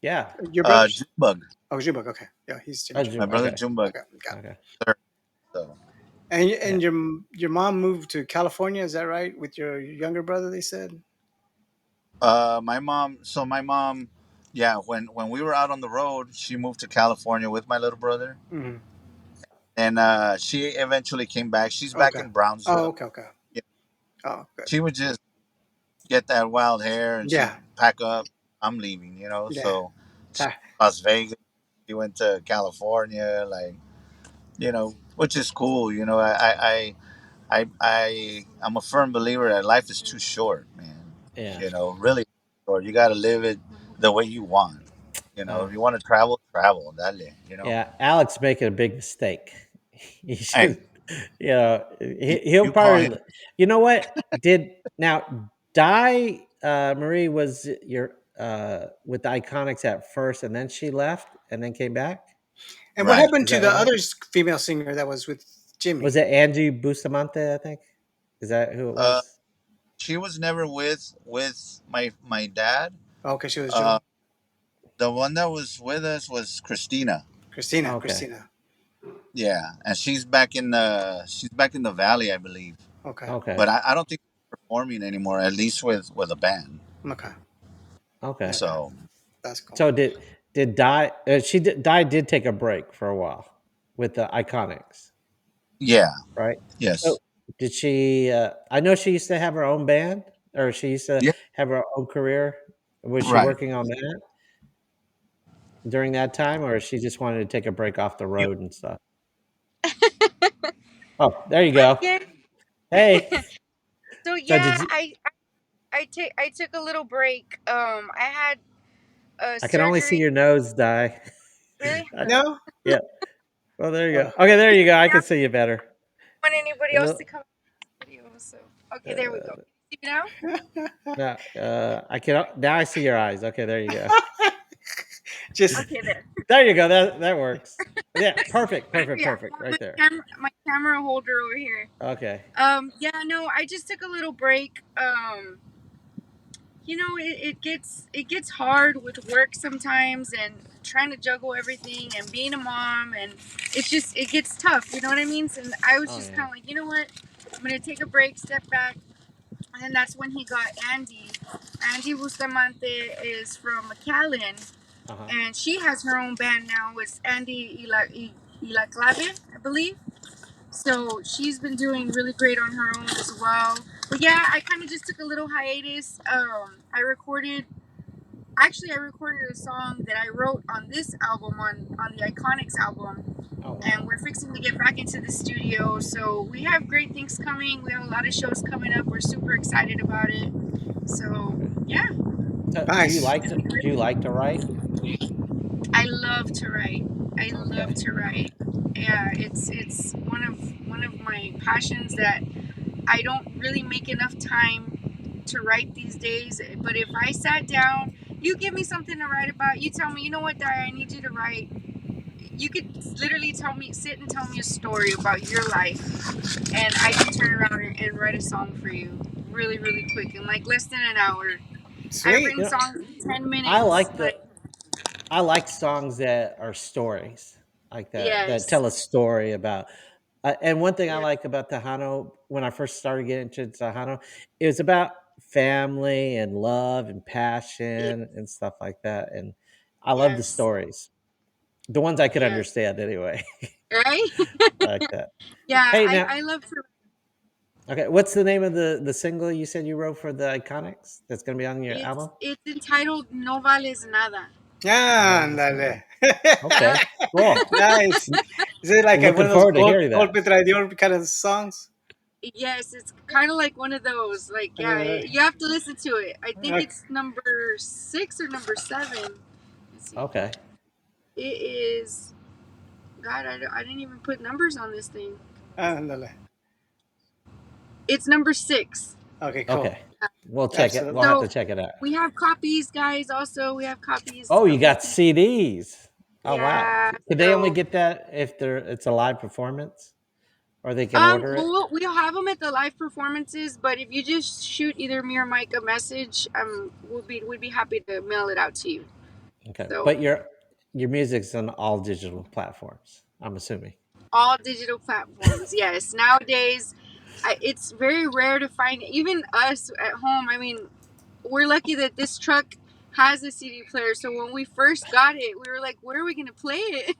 Yeah. Your brothers? Junebug, Oh, Jimbo. Okay, yeah, he's Jimmy Oh, Jr. my June. brother Okay. Junebug. Okay, got it. Okay. Third, so. And Yeah. your mom moved to California, is that right? With your younger brother, they said. My mom. So my mom, yeah. When we were out on the road, she moved to California with my little brother, Hmm. and she eventually came back. She's back Okay. in Oh, Brownsville. okay, okay. Yeah. Oh, good. She would just get that wild hair, and she'd Yeah, pack up. I'm leaving, you know. yeah. So she Ta- Las Vegas. She went to California, like, which is cool. I'm a firm believer that life is too short, man. Yeah. Really short. You got to live it the way you want. Uh, If you want to travel, travel. Dale. yeah. Alex making a big mistake. He Hey, should, he'll you call him. probably, what did now Di Marie was your with the Iconics at first and then she left and then came back. and what Right. happened Is to that the right? other female singer that was with Was Jimmy? it Angie Bustamante? I think. Is that who it Uh, was? she was never with my dad. Oh, okay, she was Uh, Joan. the one that was with us was Christina. Christina, Okay. Christina. Yeah, and she's back in the valley, I believe. Okay, But Okay. I don't think she's performing anymore, at least with a band. okay, Okay. okay. So That's cool. So did Di Di did take a break for a while with the Iconics, yeah, right? So yes, did she? I know she used to have her own band, or she used to yeah, have her own career. Was she right. working on that during that time, or she just wanted to take a break off the You road and stuff? Oh, there you go. Yeah. Hey, So so yeah, did you? I took a little break. I had a I can only see surgery. your nose, Di. Really? No. Yeah. Well, there you go. Oh, Okay, there you go. I I can don't see you better. want anybody A else little. to come in the video. So okay, there we go. Uh, See me now? no, I can now. I see your eyes. Okay, there you go. just Okay, there. There you go. That works. Yeah, perfect, perfect, Yeah, perfect. Right there. my camera holder over here. Okay. Yeah, no, I just took a little break. It gets hard with work sometimes and trying to juggle everything and being a mom, and it gets tough. You know what I mean? So I was Oh just yeah. kind of like, you know what? I'm gonna take a break, step back, and then that's when he got Andy. Andy Bustamante is from McAllen, Uh huh. and she has her own band now. It's Andy Ila Clave, I believe. So she's been doing really great on her own as well. But yeah, I kind of just took a little hiatus. I recorded a song that I wrote on this album, on the Iconiczz album, Oh and wow. we're fixing to get back into the studio. So we have great things coming. We have a lot of shows coming up. We're super excited about it. So yeah, So nice. do you like to write? I love to write. I love Okay. to write. Yeah, it's one of my passions that I don't really make enough time to write these days. But if I sat down, you give me something to write about. You tell me, you know what, Di, I need you to write. you could literally sit and tell me a story about your life, and I can turn around and write a song for you really, really quick in like less than an hour. I've Sweet. You written know, songs in 10 I minutes. like the Like, I like songs that are stories like that yes, tell a story about. And one thing I Yeah. like about Tejano when I first started getting into Tejano, it was about family and love and yeah, passion and stuff like that. And I love the yes, stories, the ones I could yes, understand anyway, right? like that. Yeah, Hey, now, I love to. okay, what's the name of the single you said you wrote for the Iconiczz that's going to be on your album? It's entitled No Vales Nada. No, it's not. Ándale. Okay, cool. Nice. Is it like one Looking of those forward to hearing that. golpe traidor kind of songs? Yes, it's kind of like one of those. Like, yeah, Uh, you have to listen to it. I think okay. it's number 6 or number 7. Let's see. Okay. It is. God, I didn't even put numbers on this thing. Ándale. It's number 6. Okay, cool. Okay. We'll check it. We'll Absolutely. have to So check it out. we have copies, guys. Also, we have copies Oh, you of got the. CDs. Oh wow. Yeah. Could they only So, get that if it's a live performance, or they can order it? we'll have them at the live performances, but if you just shoot either me or Mike a message, we'd be happy to mail it out to you. Okay, So but your music's on all digital platforms. I'm assuming. all digital platforms, yes. Nowadays, it's very rare to find even us at home. I mean, we're lucky that this truck has a CD player. So when we first got it, we were like, "Where are we gonna play it?"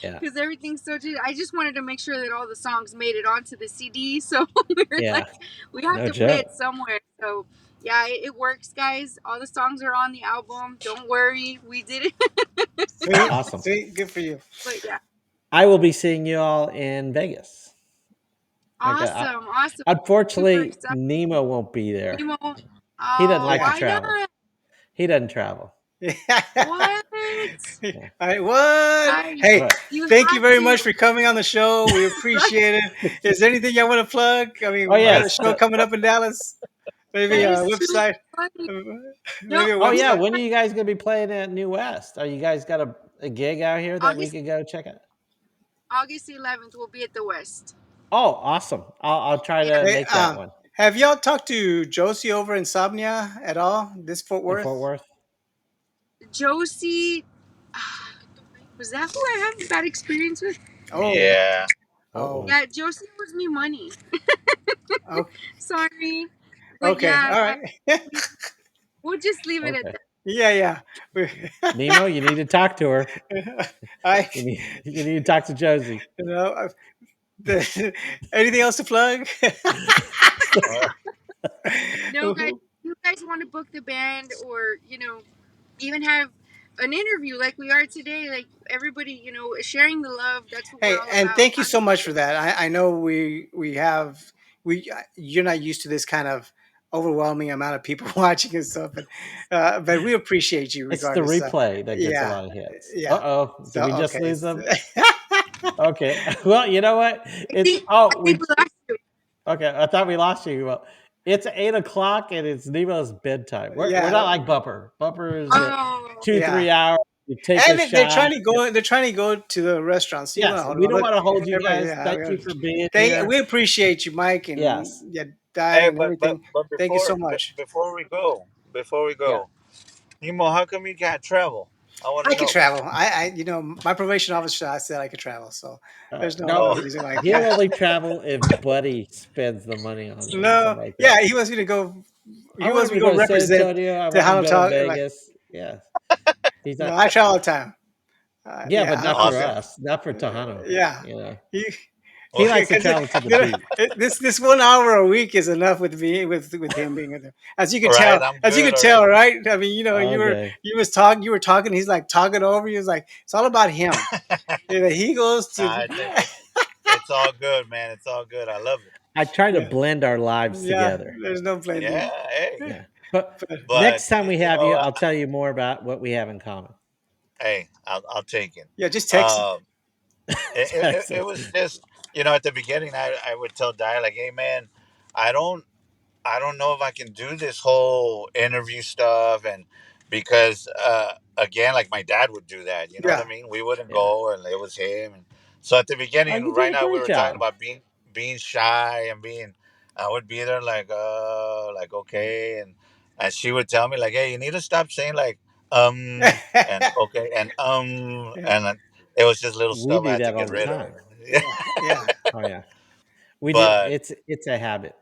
Yeah. Because everything's so. I just wanted to make sure that all the songs made it onto the CD. So we were Yeah. like, "We have No to play joke. it somewhere." So yeah, it works, guys. All the songs are on the album. Don't worry, we did it. Sweet. Awesome. Sweet. Good for you. But yeah, I will be seeing you all in Vegas. Like awesome, awesome. Super unfortunately, excited. Nemo won't be there. Nemo. He doesn't Oh, like to Yeah. why travel. not? He doesn't travel. What? Yeah. All right, what? I Hey, But you thank you have very to. much for coming on the show. We appreciate it. Is there anything you want to plug? I oh mean, we got a yes. show coming up in Dallas. Maybe That a is too website. funny. No, Maybe a Oh yeah. website. When are you guys gonna be playing at New West? Are you guys got a gig out here that we August could go check out? August 11th will be at the West. Oh, awesome. I'll try Yeah, to Hey, make that one have y'all talked to Josie over Insomnia at all? This Fort in Fort Worth? Worth. Josie. Was that who I had bad experience with? Oh, Yeah. oh, Oh, Yeah, Josie owes me money. okay, Sorry, but okay, yeah, all right. we, we'll just leave it at okay. that. Yeah, yeah. Nemo, you need to talk to her. I, You need to talk to Josie. you know, anything else to plug? Uh, No, guys, you guys want to book the band, or even have an interview like we are today, like everybody, sharing the love. That's what we're Hey, all and about. thank you so much for that. I know we have we you're not used to this kind of overwhelming amount of people watching and stuff, but we appreciate you It's the regardless. replay that gets a Yeah, lot of hits. Uh yeah. oh, did So we just okay. lose them? Okay. Well, you know what? It's I think we lost you. okay. I thought we lost you. Well, it's 8 o'clock and it's Nemo's bedtime. We're not Yeah, like Bumper. Bumper is Oh, two, yeah. 3 hours. You take a And they're shot. trying to go. They're trying to go to the restaurant. So you want Yes, to hold we on. don't Look, want to hold you everybody. guys. Yeah, Thank you for being thank. here. We appreciate you, Mike, and Yes. yeah, Di hey, and everything. but Thank you so much. before we Yeah. go, Nemo, how come you can't travel? I want I to could know. travel. My probation officer I said I could travel. So there's no No, Oh, reason why I he'll can't. only travel if Buddy spends the money on it or No, something like that. yeah, he wants me to go. I He want wants him me to to go go to San represent Antonio. I want him to Tejano go to Talk. Like, Vegas. Yes. He's no, not. I travel all the time. Yeah, but Yeah, not for awesome. us. Not for Tejano. yeah. You know, He, he Well, likes to because travel to the beach. this 1 hour a week is enough with me with him being there. As you can right, tell, I'm as you good can tell, already. right? I mean, Okay. you were talking. He's like talking over you. It's like it's all about him. He goes to. Nah, it's all good, man. It's all good. I love it. I try to Yeah, blend our lives yeah. together. There's no Yeah, blending. hey, Yeah. But but next time we you have know, you, I'll tell you more about what we have in common. hey, I'll take it. Yeah, just text him. Um, it was Texas. just at the beginning, I would tell Di like, hey, man, I don't I don't know if I can do this whole interview stuff, and because again, like my dad would do that. You know what I Yeah. mean? We wouldn't Yeah. go, and it was him. And so at the Oh, beginning, you right did a now, we great were talking job. about being shy and being. I would be there like okay, and she would tell me like, hey, you need to stop saying like and okay Yeah. and it was just little We stuff I do had to that all get the rid of. time. Yeah. Yeah. Oh yeah, we do. But It's a habit.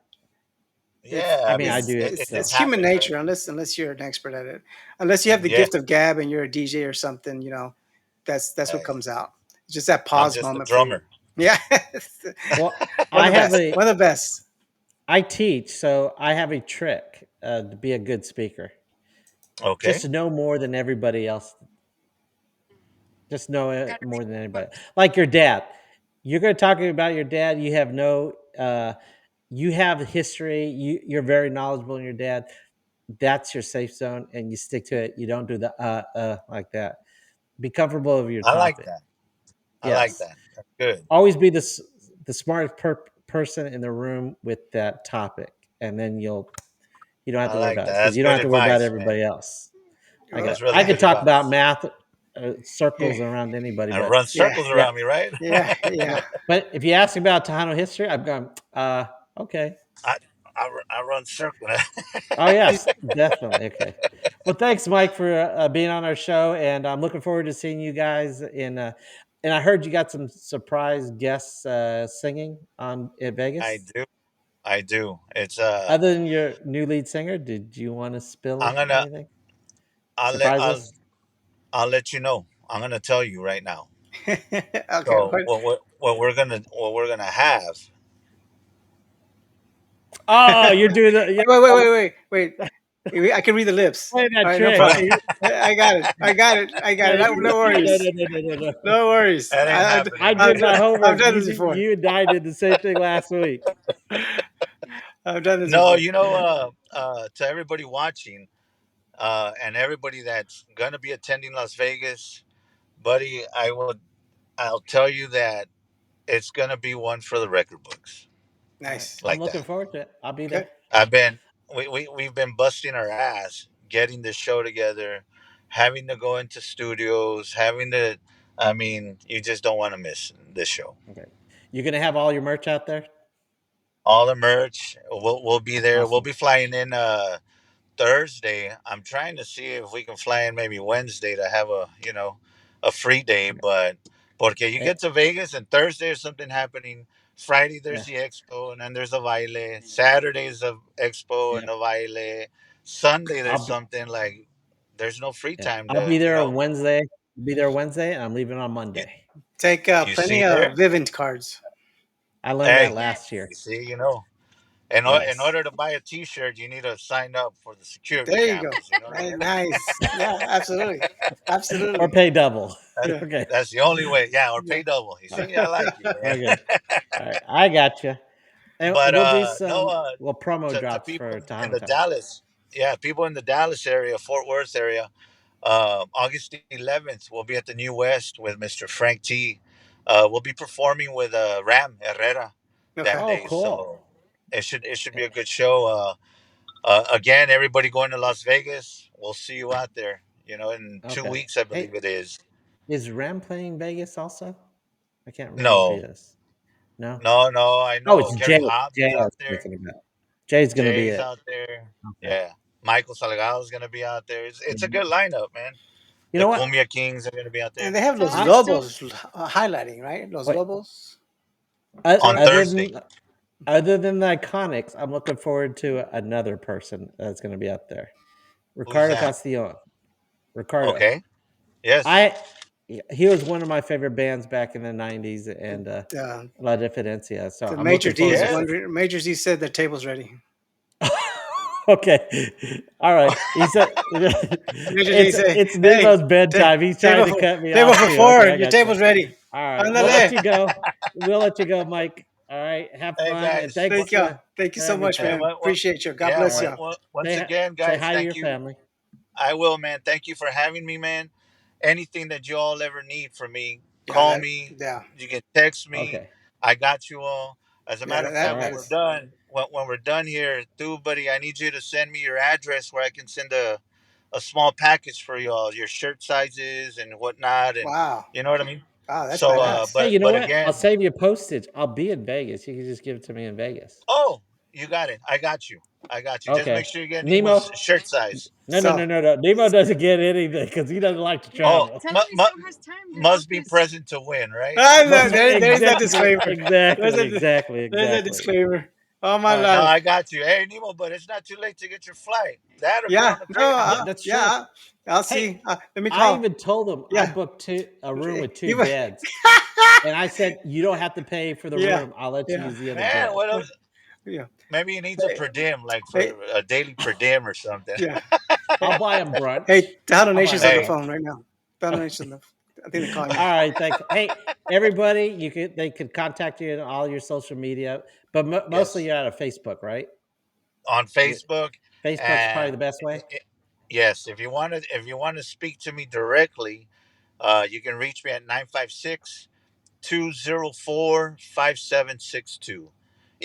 It's yeah, I I mean, I mean, it's do it it it's still. just it's human happened, right? nature, unless you're an expert at it. Unless you have the Yeah, gift of gab and you're a DJ or something, that's what hey, comes out. It's just that I'm pause just a moment for you. drummer. Yeah. Well, One I of the have best. a One of the best. I teach, so I have a trick to be a good speaker. Okay, Just know more than everybody else. Just know it Gotta read more than anybody. books. Like your dad. You're going to talk about your dad. You have no. You have history. You're very knowledgeable in your dad. That's your safe zone, and you stick to it. You don't do the like that. Be comfortable of your I like topic. that. I like Yes. that. That's good. Always be the smartest person in the room with that topic, and then you don't have I to worry like about that. it because That's you don't good have to worry about advice, man. everybody else. Well, That's really I could good talk about advice. math yeah. circles around anybody, And but run Yeah. circles yeah, around me, right? Yeah. Yeah. but if you ask me about Tejano history, I'm going, okay. I, I run circles. Oh yes, definitely. Okay. Well, thanks, Mike, for being on our show, and I'm looking forward to seeing you guys in. And I heard you got some surprise guests singing on at I Vegas. do. I do. It's Other than your new lead singer, did you want to I'm spill gonna anything? I'll let Surprise I'll us. I'll let you know. I'm gonna tell you right now. Okay. So what we're gonna have. Oh, you're doing the yeah. Wait. I can read the lips. Play All that right, no trick. problem. I got it. I got it. I got No, it. No no, worries. no, no, no, no, no. No worries. That ain't I happening, I've, did man. my I've homework. done this before. You and I did the same thing last week. I've done this No, before. to everybody watching, and everybody that's gonna be attending Las Vegas, buddy, I'll tell you that it's gonna be one for the record books, All right, Nice. I'm like looking that. forward to it. I'll be Okay. there. I've been we've been busting our ass getting this show together, having to go into studios, having to. I mean, you just don't want to miss this show. Okay, you're gonna have all your merch out there. All the merch, we'll be there. We'll Awesome. be flying in Thursday. I'm trying to see if we can fly in maybe Wednesday to have a free day, Okay. but porque you Eh, get to Vegas and Thursday there's something happening. Friday there's yeah, the expo and then there's a baile. Saturday's a expo yeah. and a baile. Sunday there's I'll be something like there's no free yeah. time I'll to be there on Wednesday. Be there Wednesday, and I'm leaving on you Monday. Take you plenty see of there. Vivint cards. I learned that Hey, last year. you see, in Yes. order to buy a T-shirt, you need to sign up for the security There you go. cameras. You know what I mean? Nice. Yeah, absolutely. Or Absolutely. pay double. That, Yeah. Okay. that's the only way. Yeah, or Yeah. pay double. You Uh, see, I like you, man. Okay. All right. I got you. And But we'll do no, some little promo to drops people for in Tejano the Time. Dallas, yeah, people in the Dallas area, Fort Worth area, August 11th, we'll be at the New West with Mr. Frank T. We'll be performing with Ram Herrera that Okay. Oh, day, cool. so it should be Eh, a good show. Again, everybody going to Las Vegas, we'll see you out there. In two Okay. weeks, I believe Hey, it is. is Ram playing Vegas also? I can't remember if he No, is. No. no, no. I Oh, know it's Jay. Gary Hobbs Jay is I was out there. thinking about. Jay's gonna be Jay's it. out there. Okay. Yeah. Michael Salgado's gonna be out there. It's a Mhm. good lineup, man. You The know what? Cumbia Kings are gonna be out And there they have Los Tell him I to still Lobos highlighting, right? Los wait. Lobos on touring. Other Thursday. than the Iconics, I'm looking forward to another person that's going to be up there. Who's Ricardo that? Castillo. Ricardo. Okay. Yes. I he was one of my favorite bands back in the '90s, and Uh, La Diferencia. So the I'm Major looking D forward is to Yeah. see. wondering. Major D said the table's ready. Okay, all right. He said Major D say, it's "Hey, Nemo's bedtime. He's trying table to for cut me table off for too. four. Okay, I Your got you. table's ready. All right, we'll let Ándale. you go. We'll let you go, Mike. All right, have Hey fun, and guys. thanks Thank you. Thank you for so much, Hey, everything. man. well, Appreciate you. God yeah. bless All right, you. Once again, say guys, hi to thank your you. family. I will, man. Thank you for having me, man. Anything that you all ever need from me, Yeah, call that. me. Yeah, You can text me. Okay, I got you all. As a yeah. matter of all fact, when right. we're That is. done, when we're done here, too, buddy, I need you to send me your address where I can send a small package for y'all, your shirt sizes and whatnot, and Wow. you know what I mean. Wow, that's So, Yeah. badass. Hey, but you know but what? I'll again, save you postage. I'll be in Vegas. You can just give it to me in Vegas. oh, you got it. I got you. I got you. Just make Okay. sure you get Nemo's Nemo. shirt size. No, no, So no, no, no. Nemo doesn't get anything because he doesn't like to Oh, travel. Tell him he still has time to must book be his. present to win, right? there's that Exactly, disclaimer. There's exactly, a exactly, there's a exactly. disclaimer. All my All right. No, life. I got you. Hey, Nemo, but it's not too late to get your flight. That or get Yeah. on the No. train, huh? That's Yeah. true. I'll Hey, see. Let me I call. even told him I Yeah. booked a room with two He was. beds, and I said you don't have to pay for the Yeah. room. I'll let you Yeah. use the other Man, bed. what else? Yeah. Maybe he needs a Hey. per diem, like for Hey. a daily per diem or something. Yeah. I'll buy him brunch. Hey. Tejano I'll buy Nation's him on the Hey, brunch. phone right now. Tejano Nation's on the. I think they're calling me. All right, thanks. Hey, everybody, they could contact you on all your social media, but mostly yes, you're out of Facebook, right? on You- Facebook, Facebook's probably and the best way. yes, if you want to speak to me directly, you can reach me at 956-204-5762.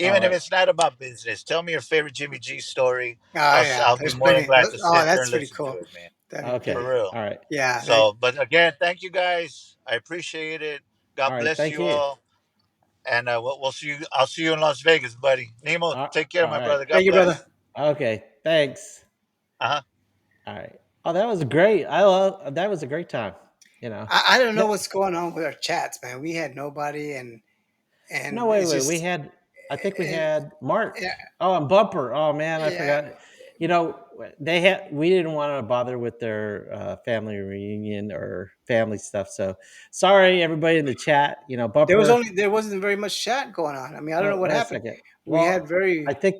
All Even if right, it's not about business, tell me your favorite Jimmy G story. Oh yeah. I'll be There's more than plenty. glad to Oh, sit there that's and pretty listen to cool. it, man. okay, For real. all right, Yeah. So, but again, thank you guys. I appreciate it. all God right. bless Thank you you. all. And we'll see you. I'll see you in Las Vegas, buddy. Nemo, take care, All my right, brother. God Thank you, brother. bless. okay. Thanks. Uh huh. All right. Oh, that was great. I love that was a great time. You know. I don't know No, what's going on with our chats, man. We had nobody, no, and wait, it's wait. We just had. I think we and, had Mark. yeah, Oh, and Bumper. Oh man, I yeah. forgot. You know, they had. We didn't want to bother with their family reunion or family stuff. So sorry, everybody in the chat. You know, Bumper. There wasn't very much chat going on. I mean, I don't know Oh, what wait a happened. second. We had Well, I very think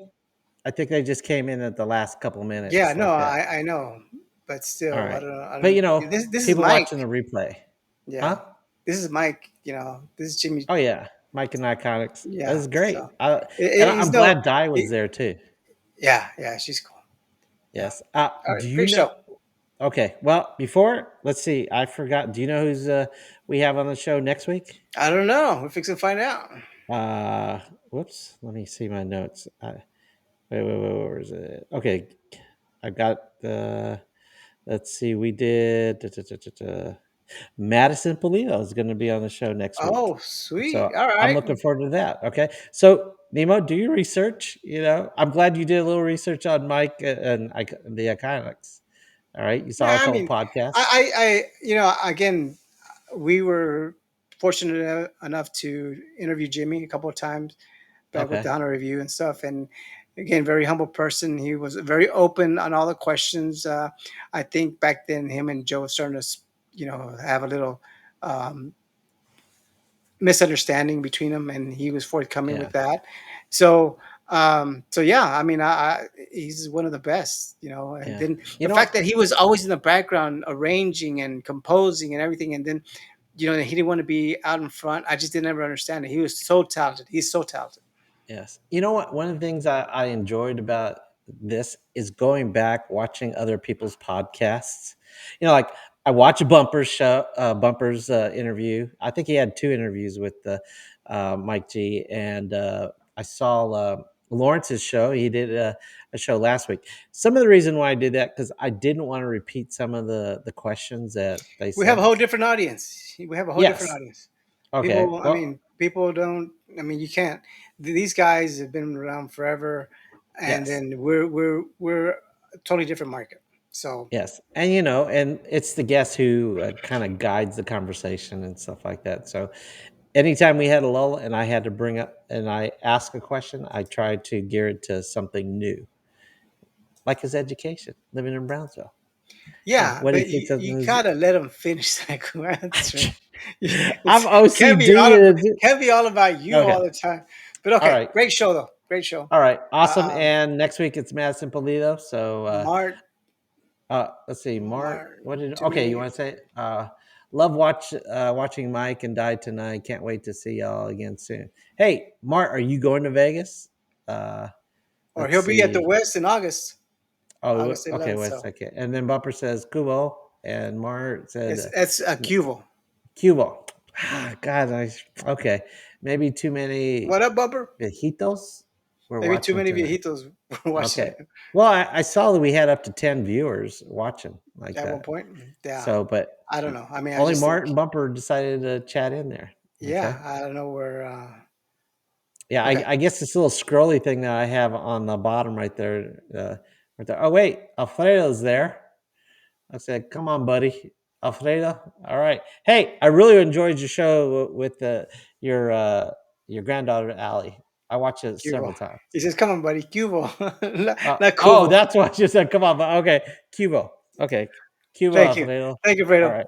I think they just came in at the last couple yeah, minutes no, like that. I know, but All still, I right. don't know. I But don't. you know, This is people Mike. watching the replay. Yeah, Huh? this is Mike. This is Jimmy. Oh yeah. Mike and Iconiczz. That Yeah, was great. so I'm he's no. glad Di was He, there too. yeah, yeah, she's cool. Yeah. Yes. All right, Do you great know? show. Okay. Well, before let's see. I forgot. Do you know who's we have on the show next week? I don't know. We're fixing to find out. Uh, whoops. Let me see my notes. Wait. Where is it? Okay. I got the. Let's see. We did. Madison Polito is going to be on the show next week. Oh, sweet. So All I'm right. looking forward to that. Okay. So Nemo, do your research. You know, I'm glad you did a little research on Mike and the Iconics. All right. You saw a Yeah, I couple mean, podcasts. again, we were fortunate enough to interview Jimmy a couple of times back with Okay. the Hunter Review and stuff. And again, very humble person. He was very open on all the questions. I think back then, him and Joe were starting to, have a little um, misunderstanding between them, and he was forthcoming Yeah. with that. So, so yeah, I mean, he's one of the best, And Yeah. then You the know fact what? that he was always in the background, arranging and composing and everything, and then he didn't want to be out in front. I just didn't ever understand it. He was so talented. He's so talented. Yes. You know what? One of the things I enjoyed about this is going back, watching other people's podcasts. You know, like I watched Bumper's interview. I think he had two interviews with Mike G, and I saw Lawrence's show. He did a show last week. Some of the reason why I did that because I didn't want to repeat some of the questions that they We have a sent. whole different audience. We have a whole different Yes. audience. Okay. People, I Well. mean, people don't. I mean, you can't. These guys have been around forever, and Yes. then we're a totally different market. So Yes, and you know, and it's the guest who kind of guides the conversation and stuff like that. So, anytime we had a lull and I had to bring up and I ask a question, I tried to gear it to something new, like his education, living in Brownsville. You know, yeah, what he but thinks of you his. gotta let them finish that answer. I'm It can't be OCD. can't be all about you Okay, all the time. But all okay, right, great show though. Great show. all right, awesome. Um, And next week it's Madison Polito. So Mart, let's see, Mark. Mart, What did? Okay, you Jimmy. want to say? Love watching Mike and Die tonight. Can't wait to see y'all again soon. Hey, Mark, are you going to Vegas? Uh, Or let's he'll be at the see. West in August, Oh, August okay. 11th. Wait a So second. And then Bumper says Kubo, and Mark said it's a Cuval. Cubo. Ah, God, okay. Maybe too many What up, Bubber? Vejitos. We're Maybe too watching many tonight. viejitos were watching Okay. it Well, I saw that we had up to 10 viewers watching like at one that. point. Yeah, So, but I don't know. I mean, I only just think, Martin Bumper decided to chat in there. Okay. yeah, I don't know where. Yeah, Okay, I guess this little scrolly thing that I have on the bottom right there. Right there. Oh, wait. Alfredo's there. I said, come on, buddy. Alfredo. All right. Hey, I really enjoyed your show with your granddaughter, Allie. I watched it Cubo. several times. He says, "Come on, buddy, Cubo, not Oh, Cubo." that's why I just said, come on. But okay. Cubo. Okay. Cubo Thank you, Alfredo. thank you, All Fredo. right.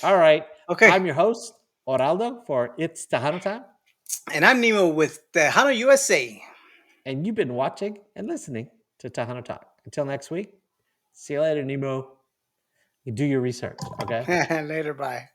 All right. Okay, I'm your host, Oraldo, for It's Tejano Time. and I'm Nemo with Tejano USA. And you've been watching and listening to Tejano Talk. Until next week, see you later, Nemo. You do your research, okay? Later, bye.